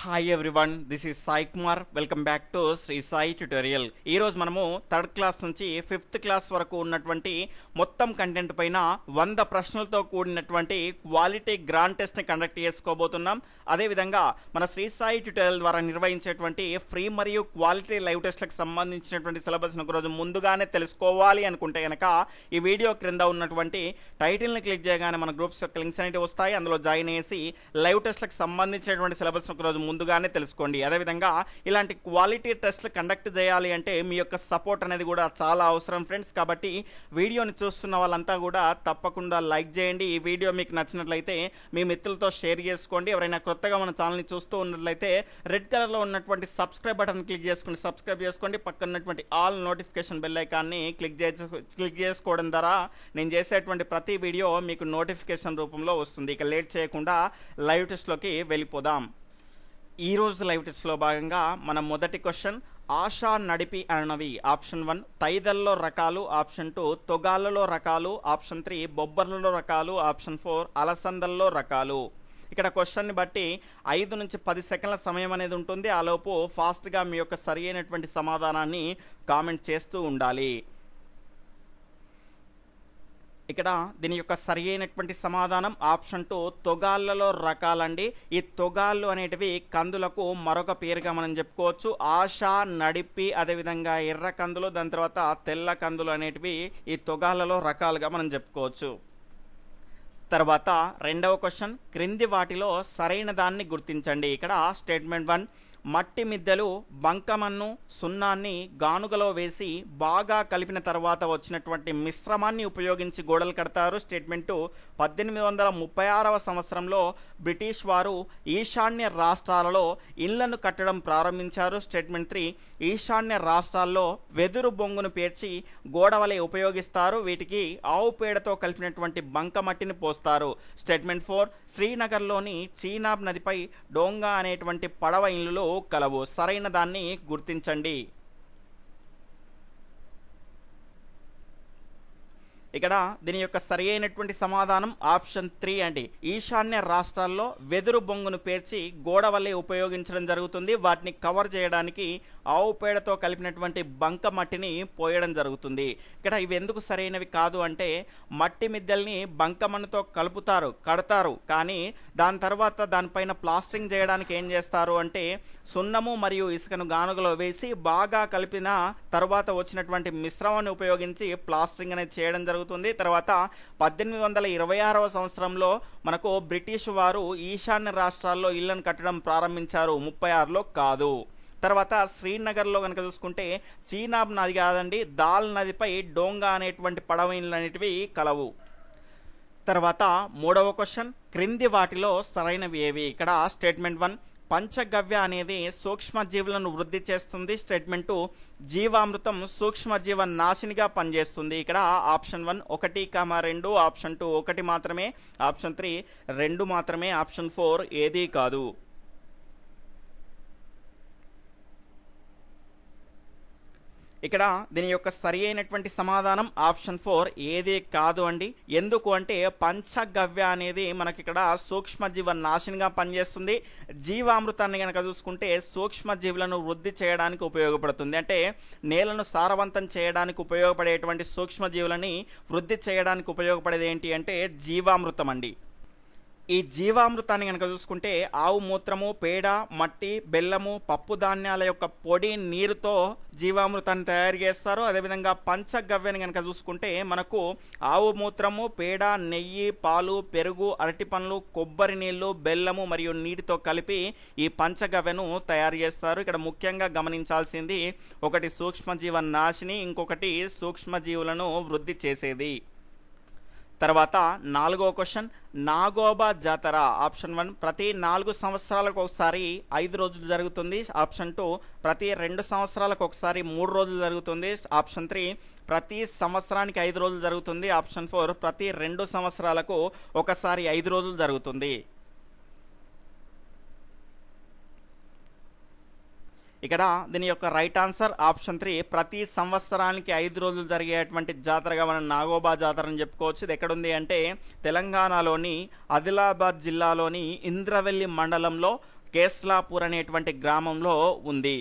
Hi everyone, this is Sai Kumar. Welcome back to Shri Sai tutorial. ఈరోజు మనము third class నుంచి fifth class వరకు ఉన్నటువంటి మొత్తం కంటెంట్ పైన 100 ప్రశ్నలతో కూడినటువంటి క్వాలిటీ గ్రాండ్ టెస్ట్ని కండక్ట్ చేసుకోబోతున్నాం. అదేవిధంగా మన శ్రీ సాయి ట్యుటోరియల్ ద్వారా నిర్వహించేటువంటి ఫ్రీ మరియు క్వాలిటీ లైవ్ టెస్ట్లకు సంబంధించినటువంటి సిలబస్ను ఒకరోజు ముందుగానే తెలుసుకోవాలి అనుకుంటే కనుక ఈ వీడియో క్రింద ఉన్నటువంటి టైటిల్ని క్లిక్ చేయగానే మన గ్రూప్స్ యొక్క లింక్స్ అనేవి వస్తాయి. అందులో జాయిన్ చేసి లైవ్ టెస్ట్లకు సంబంధించినటువంటి సిలబస్ను ఒకరోజు ముందుగానే తెలుసుకోండి. అదేవిధంగా ఇలాంటి క్వాలిటీ టెస్ట్లు కండక్ట్ చేయాలి అంటే మీ యొక్క సపోర్ట్ అనేది కూడా చాలా అవసరం ఫ్రెండ్స్. కాబట్టి వీడియోని చూస్తున్న వాళ్ళంతా కూడా తప్పకుండా లైక్ చేయండి. ఈ వీడియో మీకు నచ్చినట్లయితే మీ మిత్రులతో షేర్ చేసుకోండి. ఎవరైనా కొత్తగా మన ఛానల్ని చూస్తూ ఉన్నట్లయితే రెడ్ కలర్లో ఉన్నటువంటి సబ్స్క్రైబ్ బటన్ క్లిక్ చేసుకుని సబ్స్క్రైబ్ చేసుకోండి. పక్కన ఉన్నటువంటి ఆల్ నోటిఫికేషన్ బెల్ ఐకాన్ని క్లిక్ చేసుకోవడం ద్వారా నేను చేసేటువంటి ప్రతి వీడియో మీకు నోటిఫికేషన్ రూపంలో వస్తుంది. ఇక లేట్ చేయకుండా లైవ్ టెస్ట్లోకి వెళ్ళిపోదాం. ఈరోజు లైవ్ టెస్ట్లో భాగంగా మన మొదటి క్వశ్చన్, ఆశా నడిపి అన్నవి ఆప్షన్ 1 తైదల్లో రకాలు, ఆప్షన్ 2 తొగాళ్ళలో రకాలు, ఆప్షన్ 3 బొబ్బర్లలో రకాలు, ఆప్షన్ 4 అలసందల్లో రకాలు. ఇక్కడ క్వశ్చన్ని బట్టి 5 నుంచి 10 సెకండ్ల సమయం అనేది ఉంటుంది. ఆలోపు ఫాస్ట్గా మీ యొక్క సరి అయినటువంటి సమాధానాన్ని కామెంట్ చేస్తూ ఉండాలి. ఇక్కడ దీని యొక్క సరి అయినటువంటి సమాధానం ఆప్షన్ 2 తొగాళ్ళలో రకాలండి. ఈ తొగాళ్ళు అనేటివి కందులకు మరొక పేరుగా మనం చెప్పుకోవచ్చు. ఆశ, నడిపి, అదేవిధంగా ఎర్ర కందులు, దాని తర్వాత తెల్ల కందులు అనేటివి ఈ తొగాళ్ళలో రకాలుగా మనం చెప్పుకోవచ్చు. తర్వాత రెండవ క్వశ్చన్, క్రింది వాటిలో సరైన దాన్ని గుర్తించండి. ఇక్కడ స్టేట్మెంట్ 1, మట్టి మిద్దెలు బంకమన్ను సున్నాన్ని గానుగలో వేసి బాగా కలిపిన తర్వాత వచ్చినటువంటి మిశ్రమాన్ని ఉపయోగించి గోడలు కడతారు. స్టేట్మెంట్ 2, 1836వ సంవత్సరంలో బ్రిటిష్ వారు ఈశాన్య రాష్ట్రాలలో ఇళ్లను కట్టడం ప్రారంభించారు. స్టేట్మెంట్ 3, ఈశాన్య రాష్ట్రాల్లో వెదురు బొంగును పేర్చి గోడవలే ఉపయోగిస్తారు. వీటికి ఆవు పేడతో కలిపినటువంటి బంకమట్టిని పోస్తారు. స్టేట్మెంట్ 4, శ్రీనగర్లోని చీనాబ్ నదిపై డోంగా అనేటువంటి పడవ ఇళ్లు కలవు. సరైన దాన్ని గుర్తించండి. ఇక్కడ దీని యొక్క సరి అయినటువంటి సమాధానం ఆప్షన్ 3 అండి. ఈశాన్య రాష్ట్రాల్లో వెదురు బొంగును పేర్చి గోడ వల్లే ఉపయోగించడం జరుగుతుంది. వాటిని కవర్ చేయడానికి ఆవు పేడతో కలిపినటువంటి బంక మట్టిని పోయడం జరుగుతుంది. ఇక్కడ ఇవి ఎందుకు సరైనవి కాదు అంటే, మట్టి మిద్దెల్ని బంకమన్నుతో కడతారు, కానీ దాని తర్వాత దానిపైన ప్లాస్టరింగ్ చేయడానికి ఏం చేస్తారు అంటే సున్నము మరియు ఇసుకను గానుగలో వేసి బాగా కలిపిన తర్వాత వచ్చినటువంటి మిశ్రమాన్ని ఉపయోగించి ప్లాస్టరింగ్ అనేది చేయడం జరుగుతుంది. తర్వాత 1826వ సంవత్సరంలో మనకు బ్రిటిష్ వారు ఈశాన్య రాష్ట్రాల్లో ఇళ్లను కట్టడం ప్రారంభించారు, 36లో కాదు. తర్వాత శ్రీనగర్లో కనుక చూసుకుంటే చీనాబ్ నది కాదండి, దాల్ నదిపై డోంగా అనేటువంటి పడవ ఇళ్ళు అనేటివి కలవు. తర్వాత మూడవ క్వశ్చన్, క్రింది వాటిలో సరైనవి ఏవి? ఇక్కడ స్టేట్మెంట్ 1, పంచగవ్య అనేది సూక్ష్మజీవులను వృద్ధి చేస్తుంది. స్టేట్మెంట్ 2, జీవామృతం సూక్ష్మజీవ నాశినిగా పనిచేస్తుంది. ఇక్కడ ఆప్షన్ 1 1, 2, ఆప్షన్ 2 1 మాత్రమే, ఆప్షన్ 3 2 మాత్రమే, ఆప్షన్ 4 ఏదీ కాదు. ఇక్కడ దీని యొక్క సరి అయినటువంటి సమాధానం ఆప్షన్ 4 ఏది కాదు అండి. ఎందుకు అంటే పంచగవ్య అనేది మనకి ఇక్కడ సూక్ష్మజీవ నాశినిగా పనిచేస్తుంది. జీవామృతాన్ని కనుక చూసుకుంటే సూక్ష్మజీవులను వృద్ధి చేయడానికి ఉపయోగపడుతుంది. అంటే నేలను సారవంతం చేయడానికి ఉపయోగపడేటువంటి సూక్ష్మజీవులని వృద్ధి చేయడానికి ఉపయోగపడేది ఏంటి అంటే జీవామృతం అండి. ఈ జీవామృతాన్ని కనుక చూసుకుంటే ఆవు మూత్రము, పేడ, మట్టి, బెల్లము, పప్పు ధాన్యాల యొక్క పొడి, నీరుతో జీవామృతాన్ని తయారు చేస్తారు. అదేవిధంగా పంచగవ్యని కనుక చూసుకుంటే మనకు ఆవు మూత్రము, పేడ, నెయ్యి, పాలు, పెరుగు, అరటి పండ్లు, కొబ్బరి నీళ్లు, బెల్లము మరియు నీటితో కలిపి ఈ పంచగవ్యను తయారు చేస్తారు. ఇక్కడ ముఖ్యంగా గమనించాల్సింది ఒకటి సూక్ష్మజీవ నాశిని, ఇంకొకటి సూక్ష్మజీవులను వృద్ధి చేసేది. తర్వాత నాలుగో క్వశ్చన్, నాగోబా జాతర ఆప్షన్ 1 ప్రతి 4 సంవత్సరాలకు ఒకసారి 5 రోజులు జరుగుతుంది. ఆప్షన్ 2 ప్రతి 2 సంవత్సరాలకు ఒకసారి 3 రోజులు జరుగుతుంది. ఆప్షన్ 3 ప్రతి సంవత్సరానికి 5 రోజులు జరుగుతుంది. ఆప్షన్ 4 ప్రతి 2 సంవత్సరాలకు ఒకసారి 5 రోజులు జరుగుతుంది. ఇక్కడ దీని యొక్క రైట్ ఆన్సర్ ఆప్షన్ 3 ప్రతి సంవత్సరానికి 5 రోజులు జరిగేటువంటి జాతరగా మనం నాగోబా జాతరని చెప్పుకోవచ్చు. ఇది ఎక్కడుంది అంటే తెలంగాణలోని ఆదిలాబాద్ జిల్లాలోని ఇంద్రవెల్లి మండలంలో కేస్లాపూర్ అనేటువంటి గ్రామంలో ఉంది.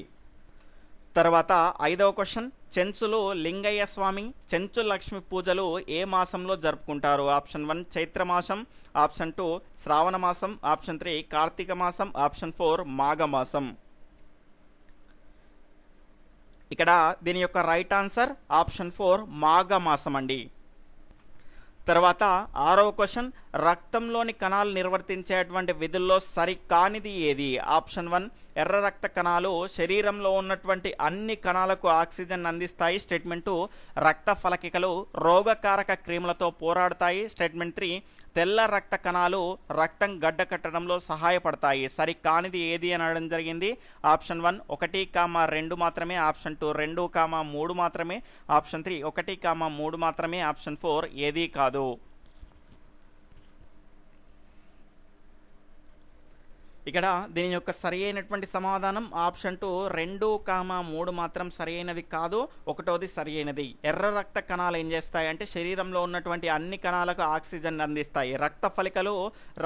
తర్వాత 5వ క్వశ్చన్, చెంచులు లింగయ్య స్వామి చెంచు లక్ష్మి పూజలు ఏ మాసంలో జరుపుకుంటారు? ఆప్షన్ 1 చైత్రమాసం, ఆప్షన్ 2 శ్రావణ మాసం, ఆప్షన్ 3 కార్తీక మాసం, ఆప్షన్ 4 మాఘమాసం. ఇక్కడ దీని యొక్క రైట్ ఆన్సర్ ఆప్షన్ 4 మాఘమాసం అండి. తర్వాత 6వ క్వశ్చన్, రక్తంలోని కణాలు నిర్వర్తించేటువంటి విధుల్లో సరికానిది ఏది? ఆప్షన్ 1 ఎర్ర రక్త కణాలు శరీరంలో ఉన్నటువంటి అన్ని కణాలకు ఆక్సిజన్ అందిస్తాయి. స్టేట్మెంట్ 2 రక్త ఫలకికలు రోగకారక క్రిములతో పోరాడతాయి. స్టేట్మెంట్ 3 తెల్ల రక్త కణాలు రక్తం గడ్డ కట్టడంలో సహాయపడతాయి. సరికానిది ఏది అని అనడం జరిగింది. ఆప్షన్ 1 1,2 మాత్రమే, ఆప్షన్ 2 2,3 మాత్రమే, ఆప్షన్ 3 1,3 మాత్రమే, ఆప్షన్ 4 ఏదీ కాదు. ఇక్కడ దీని యొక్క సరి అయినటువంటి సమాధానం ఆప్షన్ 2 2,3 మాత్రం సరి అయినవి కాదు. 1వది సరి అయినది. ఎర్ర రక్త కణాలు ఏం చేస్తాయి అంటే శరీరంలో ఉన్నటువంటి అన్ని కణాలకు ఆక్సిజన్ అందిస్తాయి. రక్త ఫలికలు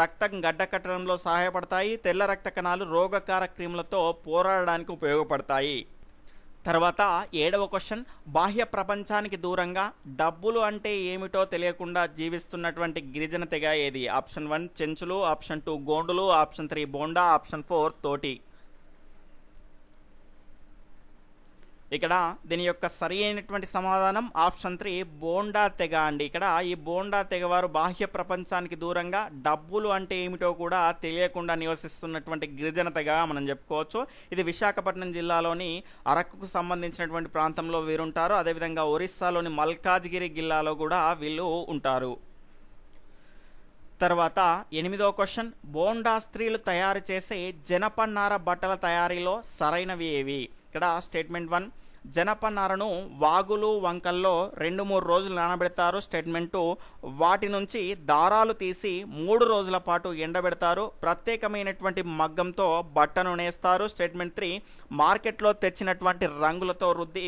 రక్తం గడ్డ కట్టడంలో సహాయపడతాయి. తెల్ల రక్త కణాలు రోగకారక క్రిములతో పోరాడడానికి ఉపయోగపడతాయి. తర్వాత 7వ క్వశ్చన్, బాహ్య ప్రపంచానికి దూరంగా డబ్బులు అంటే ఏమిటో తెలియకుండా జీవిస్తున్నటువంటి గిరిజన తెగ ఏది? ఆప్షన్ 1 చెంచులు, ఆప్షన్ 2 గోండులు, ఆప్షన్ 3 బోండా, ఆప్షన్ 4 తోటి. ఇక్కడ దీని యొక్క సరి అయినటువంటి సమాధానం ఆప్షన్ 3 బోండా తెగ అండి. ఇక్కడ ఈ బోండా తెగవారు బాహ్య ప్రపంచానికి దూరంగా డబ్బులు అంటే ఏమిటో కూడా తెలియకుండా నివసిస్తున్నటువంటి గిరిజన తెగ మనం చెప్పుకోవచ్చు. ఇది విశాఖపట్నం జిల్లాలోని అరకుకు సంబంధించినటువంటి ప్రాంతంలో వీరుంటారు. అదేవిధంగా ఒరిస్సాలోని మల్కాజ్గిరి జిల్లాలో కూడా వీళ్ళు ఉంటారు. తర్వాత 8వ క్వశ్చన్, బోండా స్త్రీలు తయారు చేసే జనపనార బట్టల తయారీలో సరైనవి ఏవి? ఇక్కడ స్టేట్మెంట్ 1 జనపనారను వాగులు వంకల్లో 2-3 రోజులు నానబెడతారు. స్టేట్మెంట్ 2 వాటి నుంచి దారాలు తీసి 3 రోజుల పాటు ఎండబెడతారు. ప్రత్యేకమైనటువంటి మగ్గంతో బట్టను నేస్తారు. స్టేట్మెంట్ 3 మార్కెట్లో తెచ్చినటువంటి రంగులతో రుద్ది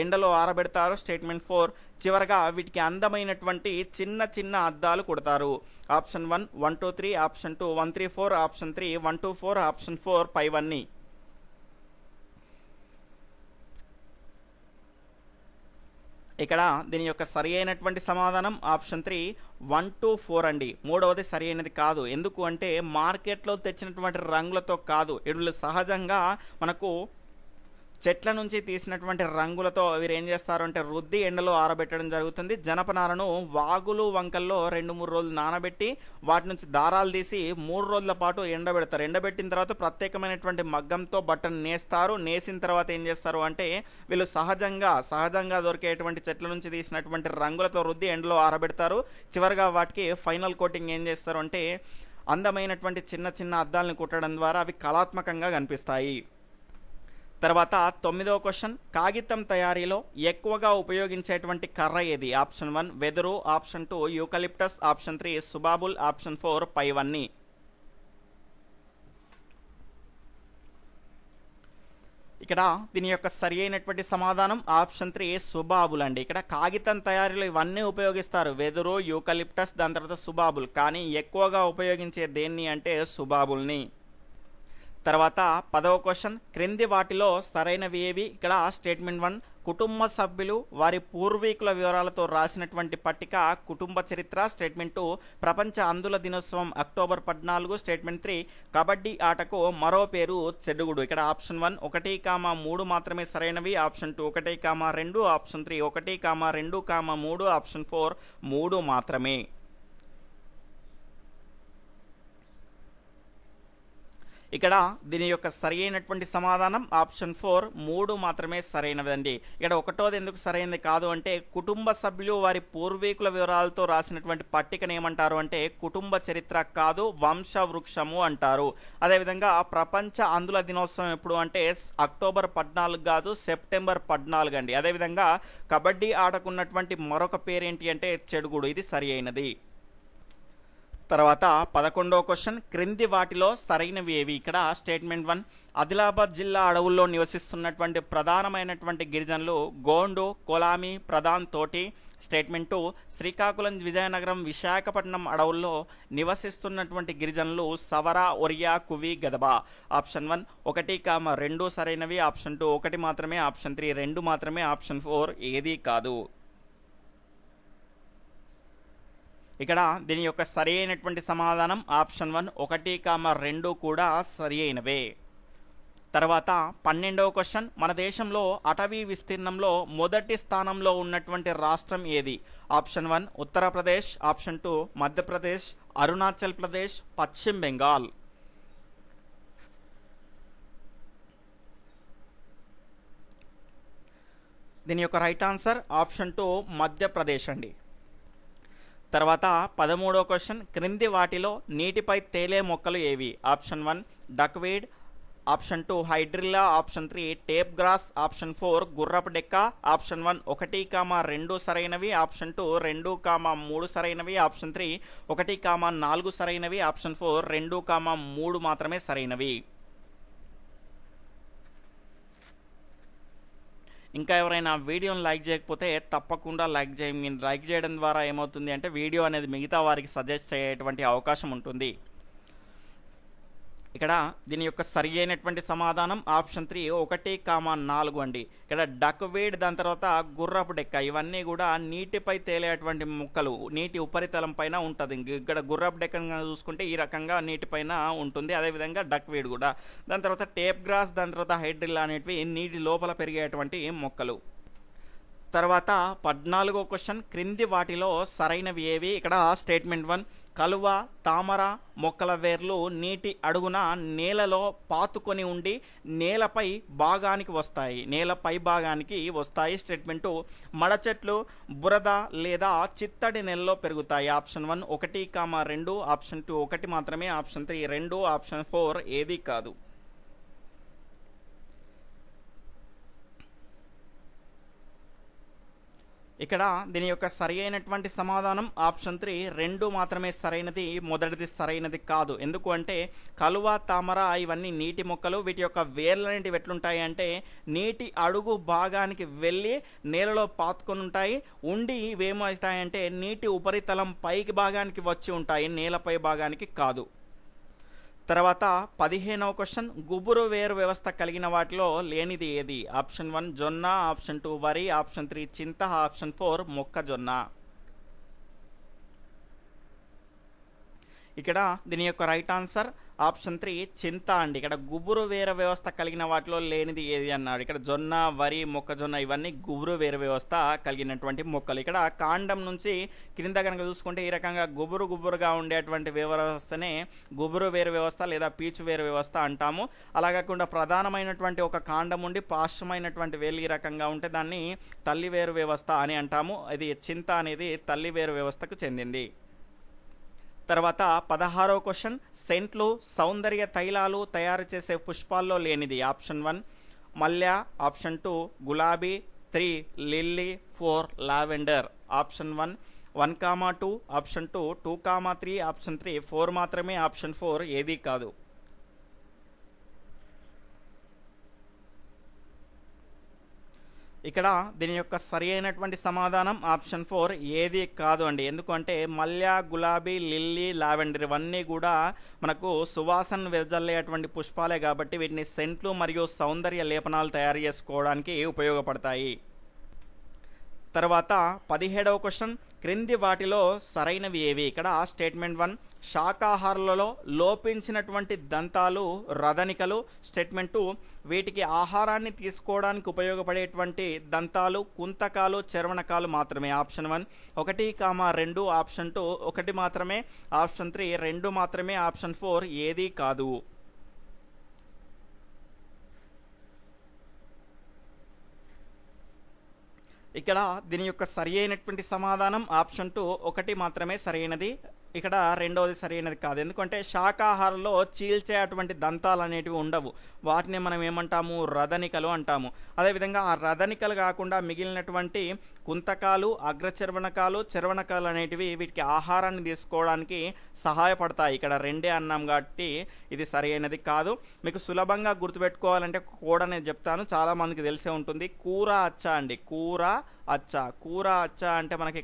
ఎండలో ఆరబెడతారు. స్టేట్మెంట్ 4 చివరగా వీటికి అందమైనటువంటి చిన్న చిన్న అద్దాలు కుడతారు. ఆప్షన్ 1 1 2 3, ఆప్షన్ 2 1 3 4, ఆప్షన్ 3 1 2 4, ఆప్షన్ 4 పైవన్నీ. ఇక్కడ దీని యొక్క సరి అయినటువంటి సమాధానం ఆప్షన్ 3 1 2 4 అండి. 3వది సరి అయినది కాదు. ఎందుకు అంటే మార్కెట్లో తెచ్చినటువంటి రంగులతో కాదు, వీళ్ళు సహజంగా మనకు చెట్ల నుంచి తీసినటువంటి రంగులతో వీరు ఏం చేస్తారు అంటే రుద్ది ఎండలో ఆరబెట్టడం జరుగుతుంది. జనపనారను వాగులు వంకల్లో 2-3 రోజులు నానబెట్టి వాటి నుంచి దారాలు తీసి 3 రోజుల పాటు ఎండబెడతారు. ఎండబెట్టిన తర్వాత ప్రత్యేకమైనటువంటి మగ్గంతో బట్టను నేస్తారు. నేసిన తర్వాత ఏం చేస్తారు అంటే వీళ్ళు సహజంగా దొరికేటువంటి చెట్ల నుంచి తీసినటువంటి రంగులతో రుద్ది ఎండలో ఆరబెడతారు. చివరిగా వాటికి ఫైనల్ కోటింగ్ ఏం చేస్తారు అంటే అందమైనటువంటి చిన్న చిన్న అద్దాలను కుట్టడం ద్వారా అవి కళాత్మకంగా కనిపిస్తాయి. తర్వాత 9వ క్వశ్చన్, కాగితం తయారీలో ఎక్కువగా ఉపయోగించేటువంటి కర్ర ఏది? ఆప్షన్ 1 వెదురు, ఆప్షన్ 2 యూకలిప్టస్, ఆప్షన్ 3 సుబాబుల్, ఆప్షన్ 4 పైవన్నీ. ఇక్కడ దీని యొక్క సరి అయినటువంటి సమాధానం ఆప్షన్ 3 సుబాబుల్ అండి. ఇక్కడ కాగితం తయారీలో ఇవన్నీ ఉపయోగిస్తారు, వెదురు, యూకలిప్టస్, దాని తర్వాత సుబాబుల్. కానీ ఎక్కువగా ఉపయోగించే దేన్ని అంటే సుబాబుల్ని. తర్వాత 10వ క్వశ్చన్, క్రింది వాటిలో సరైనవి ఏవి? ఇక్కడ స్టేట్మెంట్ 1 కుటుంబ సభ్యులు వారి పూర్వీకుల వివరాలతో రాసినటువంటి పట్టిక కుటుంబ చరిత్ర. స్టేట్మెంట్ 2 ప్రపంచ అంధుల దినోత్సవం అక్టోబర్ 14. స్టేట్మెంట్ 3 కబడ్డీ ఆటకు మరో పేరు చెడుగుడు. ఇక్కడ ఆప్షన్ 1 1,3 మాత్రమే సరైనవి, ఆప్షన్ 2 1,2, ఆప్షన్ 3 1,2,3, ఆప్షన్ 4 3 మాత్రమే. ఇక్కడ దీని యొక్క సరి అయినటువంటి సమాధానం ఆప్షన్ 4 3 మాత్రమే సరైనదండి. ఇక్కడ 1వది ఎందుకు సరైనది కాదు అంటే కుటుంబ సభ్యులు వారి పూర్వీకుల వివరాలతో రాసినటువంటి పట్టికను ఏమంటారు అంటే కుటుంబ చరిత్ర కాదు, వంశ వృక్షము అంటారు. అదేవిధంగా ప్రపంచ అంధుల దినోత్సవం ఎప్పుడు అంటే అక్టోబర్ 14 కాదు, సెప్టెంబర్ 14 అండి. అదేవిధంగా కబడ్డీ ఆటకున్నటువంటి మరొక పేరేంటి అంటే చెడుగుడు. ఇది సరి అయినది. తర్వాత 11వ క్వశ్చన్, క్రింది వాటిలో సరైనవి ఏవి? ఇక్కడ స్టేట్మెంట్ 1, ఆదిలాబాద్ జిల్లా అడవుల్లో నివసిస్తున్నటువంటి ప్రధానమైనటువంటి గిరిజనులు గోండు, కొలామి, ప్రధాన్, తోటి. స్టేట్మెంట్ 2, శ్రీకాకుళం, విజయనగరం, విశాఖపట్నం అడవుల్లో నివసిస్తున్నటువంటి గిరిజనులు సవర, ఒరియా, కువి, గదబ. ఆప్షన్ 1 1, 2 సరైనవి, ఆప్షన్ 2 1 మాత్రమే, ఆప్షన్ 3 2 మాత్రమే, ఆప్షన్ 4 ఏదీ కాదు. ఇక్కడ దీని యొక్క సరి అయినటువంటి సమాధానం ఆప్షన్ 1 1, 2 కూడా సరి అయినవే. తర్వాత 12వ క్వశ్చన్, మన దేశంలో అటవీ విస్తీర్ణంలో మొదటి స్థానంలో ఉన్నటువంటి రాష్ట్రం ఏది? ఆప్షన్ 1 ఉత్తరప్రదేశ్, ఆప్షన్ 2 మధ్యప్రదేశ్, అరుణాచల్ ప్రదేశ్, పశ్చిమ బెంగాల్. దీని యొక్క రైట్ ఆన్సర్ ఆప్షన్ 2 మధ్యప్రదేశ్ అండి. తర్వాత 13వ క్వశ్చన్, క్రింది వాటిలో నీటిపై తేలే మొక్కలు ఏవి? Option 1 duckweed, option 2 hydrilla, option 3 tape grass, option 4 గుర్రపు డెక్క. ఆప్షన్ 1 1, 2 సరైనవి, ఆప్షన్ 2 2, 3 సరైనవి, ఆప్షన్ 3 1, 4 సరైనవి, ఆప్షన్ 4 2, 3 మాత్రమే సరైనవి. ఇంకా ఎవరైనా వీడియోని లైక్ చేయకపోతే తప్పకుండా లైక్ చేయండి. మీరు లైక్ చేయడం ద్వారా ఏమవుతుంది అంటే వీడియో అనేది మిగతా వారికి సజెస్ట్ చేయటువంటి అవకాశం ఉంటుంది. ఇక్కడ దీని యొక్క సరి అయినటువంటి సమాధానం ఆప్షన్ 3 1, 4 అండి. ఇక్కడ డక్వీడ్, దాని తర్వాత గుర్రపు డెక్క, ఇవన్నీ కూడా నీటిపై తేలేటువంటి మొక్కలు, నీటి ఉపరితలం పైన ఉంటుంది. ఇక్కడ గుర్రపు డెక్క చూసుకుంటే ఈ రకంగా నీటిపైన ఉంటుంది, అదేవిధంగా డక్వీడ్ కూడా. దాని తర్వాత టేప్ గ్రాస్, దాని తర్వాత హైడ్రిల్లా అనేటివి నీటి లోపల పెరిగేటువంటి మొక్కలు. తర్వాత 14వ క్వశ్చన్, క్రింది వాటిలో సరైనవి ఏవి? ఇక్కడ స్టేట్మెంట్ 1, కలువ, తామర మొక్కల వేర్లు నీటి అడుగున నేలలో పాతుకొని ఉండి నేలపై భాగానికి వస్తాయి, నేలపై భాగానికి వస్తాయి. స్టేట్మెంట్ 2, మడ చెట్లు బురద లేదా చిత్తడి నెలలో పెరుగుతాయి. ఆప్షన్ 1 1, 2, ఆప్షన్ 2 1 మాత్రమే, ఆప్షన్ 3 2, ఆప్షన్ 4 ఏదీ కాదు. ఇక్కడ దీని యొక్క సరి అయినటువంటి సమాధానం ఆప్షన్ 3 2 మాత్రమే సరైనది, మొదటిది సరైనది కాదు. ఎందుకు అంటే కలువ, తామర ఇవన్నీ నీటి మొక్కలు, వీటి యొక్క వేర్లు అనేటివి ఎట్లుంటాయి అంటే నీటి అడుగు భాగానికి వెళ్ళి నేలలో పాతుకొని ఉంటాయి, ఉండి ఇవేమవుతాయంటే నీటి ఉపరితలం పైకి భాగానికి వచ్చి ఉంటాయి, నేలపై భాగానికి కాదు. తర్వాత 15వ క్వశ్చన్, గుబురు వేరు వ్యవస్థ కలిగిన వాటిలో లేనిది ఏది? ఆప్షన్ 1 జొన్న, ఆప్షన్ 2 వరి, ఆప్షన్ 3 చింత, ఆప్షన్ 4 మొక్కజొన్న. ఇక్కడ దీని యొక్క రైట్ ఆన్సర్ ఆప్షన్ 3 చింత అండి. ఇక్కడ గుబురు వేర వ్యవస్థ కలిగిన వాటిలో లేనిది ఏది అన్నాడు. ఇక్కడ జొన్న, వరి, మొక్కజొన్న ఇవన్నీ గుబురు వేర వ్యవస్థ కలిగినటువంటి మొక్కలు. ఇక్కడ కాండం నుంచి క్రింద కనుక చూసుకుంటే ఈ రకంగా గుబురుగా ఉండేటువంటి వ్యవస్థనే గుబురు వేరు వ్యవస్థ లేదా పీచు వేరు వ్యవస్థ అంటాము. అలా కాకుండా ప్రధానమైనటువంటి ఒక కాండం ఉండి పార్శ్వమైనటువంటి వేలు ఈ రకంగా ఉంటే దాన్ని తల్లి వేరు వ్యవస్థ అని అంటాము. ఇది చింత అనేది తల్లి వేరు వ్యవస్థకు చెందింది. తర్వాత 16వ క్వశ్చన్, సెంట్లు, సౌందర్య తైలాలు తయారు చేసే పుష్పాల్లో లేనిది? ఆప్షన్ 1 మల్లె, ఆప్షన్ 2 గులాబీ, 3 lily, 4 lavender. Option 1 1, 2, option 2 2, 3, option 3 4 మాత్రమే, ఆప్షన్ 4 ఏదీ కాదు. ఇక్కడ దీని యొక్క సరి అయినటువంటి సమాధానం ఆప్షన్ 4 ఏది కాదు అండి. ఎందుకంటే మల్లె, గులాబీ, లిల్లీ, లావెండర్ ఇవన్నీ కూడా మనకు సువాసన వెదజల్లేటువంటి పుష్పాలే కాబట్టి వీటిని సెంట్లు మరియు సౌందర్య లేపనాలు తయారు చేసుకోవడానికి ఉపయోగపడతాయి. తర్వాత 17వ క్వశ్చన్, క్రింది వాటిలో సరైనవి ఏవి? ఇక్కడ స్టేట్మెంట్ 1 శాకాహారులలో లోపించినటువంటి దంతాలు రదనికలు. స్టేట్మెంట్ 2 వీటికి ఆహారాన్ని తీసుకోవడానికి ఉపయోగపడేటువంటి దంతాలు కుంతకాలు, చర్వణకాలు మాత్రమే. ఆప్షన్ 1 1, 2, ఆప్షన్ 2 1 మాత్రమే, ఆప్షన్ 3 2 మాత్రమే, ఆప్షన్ 4 ఏదీ కాదు. ఇక్కడ దీని యొక్క సరి అయినటువంటి సమాధానం ఆప్షన్ 2 1 మాత్రమే సరైనది, ఇక్కడ రెండవది సరైనది కాదు. ఎందుకంటే శాకాహారంలో చీల్చే అటువంటి దంతాలు అనేటివి ఉండవు. వాటిని మనం ఏమంటాము, రదనికలు అంటాము. అదేవిధంగా ఆ రదనికలు కాకుండా మిగిలినటువంటి కుంతకాలు, అగ్రచర్వణకాలు, చర్వణకాలు అనేటివి వీటికి ఆహారాన్ని తీసుకోవడానికి సహాయపడతాయి. ఇక్కడ రెండే అన్నాం కాబట్టి ఇది సరైనది కాదు. మీకు సులభంగా గుర్తుపెట్టుకోవాలంటే కూడా నేను చెప్తాను, చాలామందికి తెలిసే ఉంటుంది. కూర అచ్చ అండి, కూర అచ్చ. కూర అచ్చ అంటే మనకి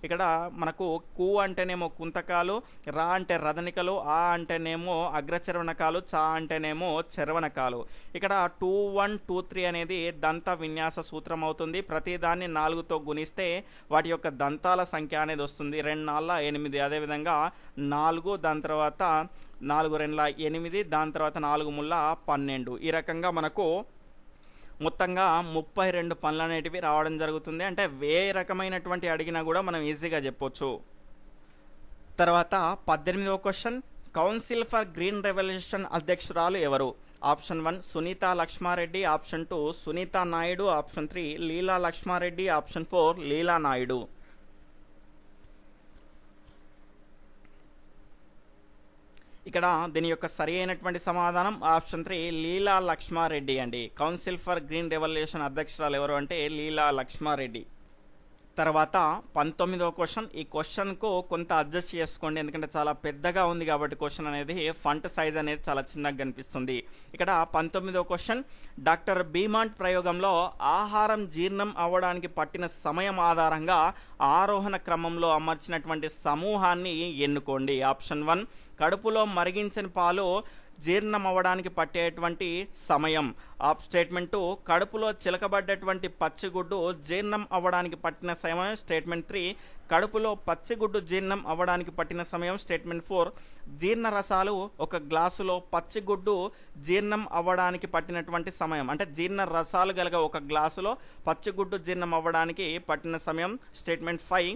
ఇక్కడ మనకు కు అంటేనేమో కుంతకాలు, రా అంటే రదనికలు, ఆ అంటేనేమో అగ్రచర్వణకాలు, చా అంటేనేమో చర్వణకాలు. ఇక్కడ 2 1 2 3 అనేది దంత విన్యాస సూత్రం అవుతుంది. ప్రతిదాన్ని 4తో గుణిస్తే వాటి యొక్క దంతాల సంఖ్య అనేది వస్తుంది. 2 4 8. అదేవిధంగా 4, దాని తర్వాత 4 2 8, దాని తర్వాత 4 3 12. ఈ రకంగా మనకు మొత్తంగా 32 పనులు అనేటివి రావడం జరుగుతుంది. అంటే ఏ రకమైనటువంటి అడిగినా కూడా మనం ఈజీగా చెప్పొచ్చు. తర్వాత 18వ question, council for green revolution అధ్యక్షురాలు ఎవరు? Option 1 Sunitha Lakshma Reddy, option 2 Sunitha Naidu, option 3 లీలా లక్ష్మారెడ్డి, ఆప్షన్ 4 లీలా నాయుడు. ఇక్కడ దీని యొక్క సరి అయినటువంటి సమాధానం ఆప్షన్ 3 లీలా లక్ష్మారెడ్డి అండి. కౌన్సిల్ ఫర్ గ్రీన్ రెవల్యూషన్ అధ్యక్షురాలు ఎవరు అంటే లీలా లక్ష్మారెడ్డి. తర్వాత 19వ క్వశ్చన్. ఈ క్వశ్చన్కు కొంత అడ్జస్ట్ చేసుకోండి, ఎందుకంటే చాలా పెద్దగా ఉంది కాబట్టి క్వశ్చన్ అనేది ఫంట్ సైజ్ అనేది చాలా చిన్నగా కనిపిస్తుంది. ఇక్కడ 19వ క్వశ్చన్, డాక్టర్ బీమాంట్ ప్రయోగంలో ఆహారం జీర్ణం అవ్వడానికి పట్టిన సమయం ఆధారంగా ఆరోహణ క్రమంలో అమర్చినటువంటి సమూహాన్ని ఎన్నుకోండి. ఆప్షన్ 1 కడుపులో మరిగించిన పాలు జీర్ణం అవ్వడానికి పట్టేటువంటి సమయం. స్టేట్మెంట్ 2 కడుపులో చిలకబడ్డటువంటి పచ్చిగుడ్డు జీర్ణం అవ్వడానికి పట్టిన సమయం. స్టేట్మెంట్ 3 కడుపులో పచ్చిగుడ్డు జీర్ణం అవ్వడానికి పట్టిన సమయం. స్టేట్మెంట్ 4 జీర్ణ రసాలు ఒక గ్లాసులో పచ్చిగుడ్డు జీర్ణం అవ్వడానికి పట్టినటువంటి సమయం. అంటే జీర్ణ రసాలు గల ఒక గ్లాసులో పచ్చిగుడ్డు జీర్ణం అవ్వడానికి పట్టిన సమయం. స్టేట్మెంట్ 5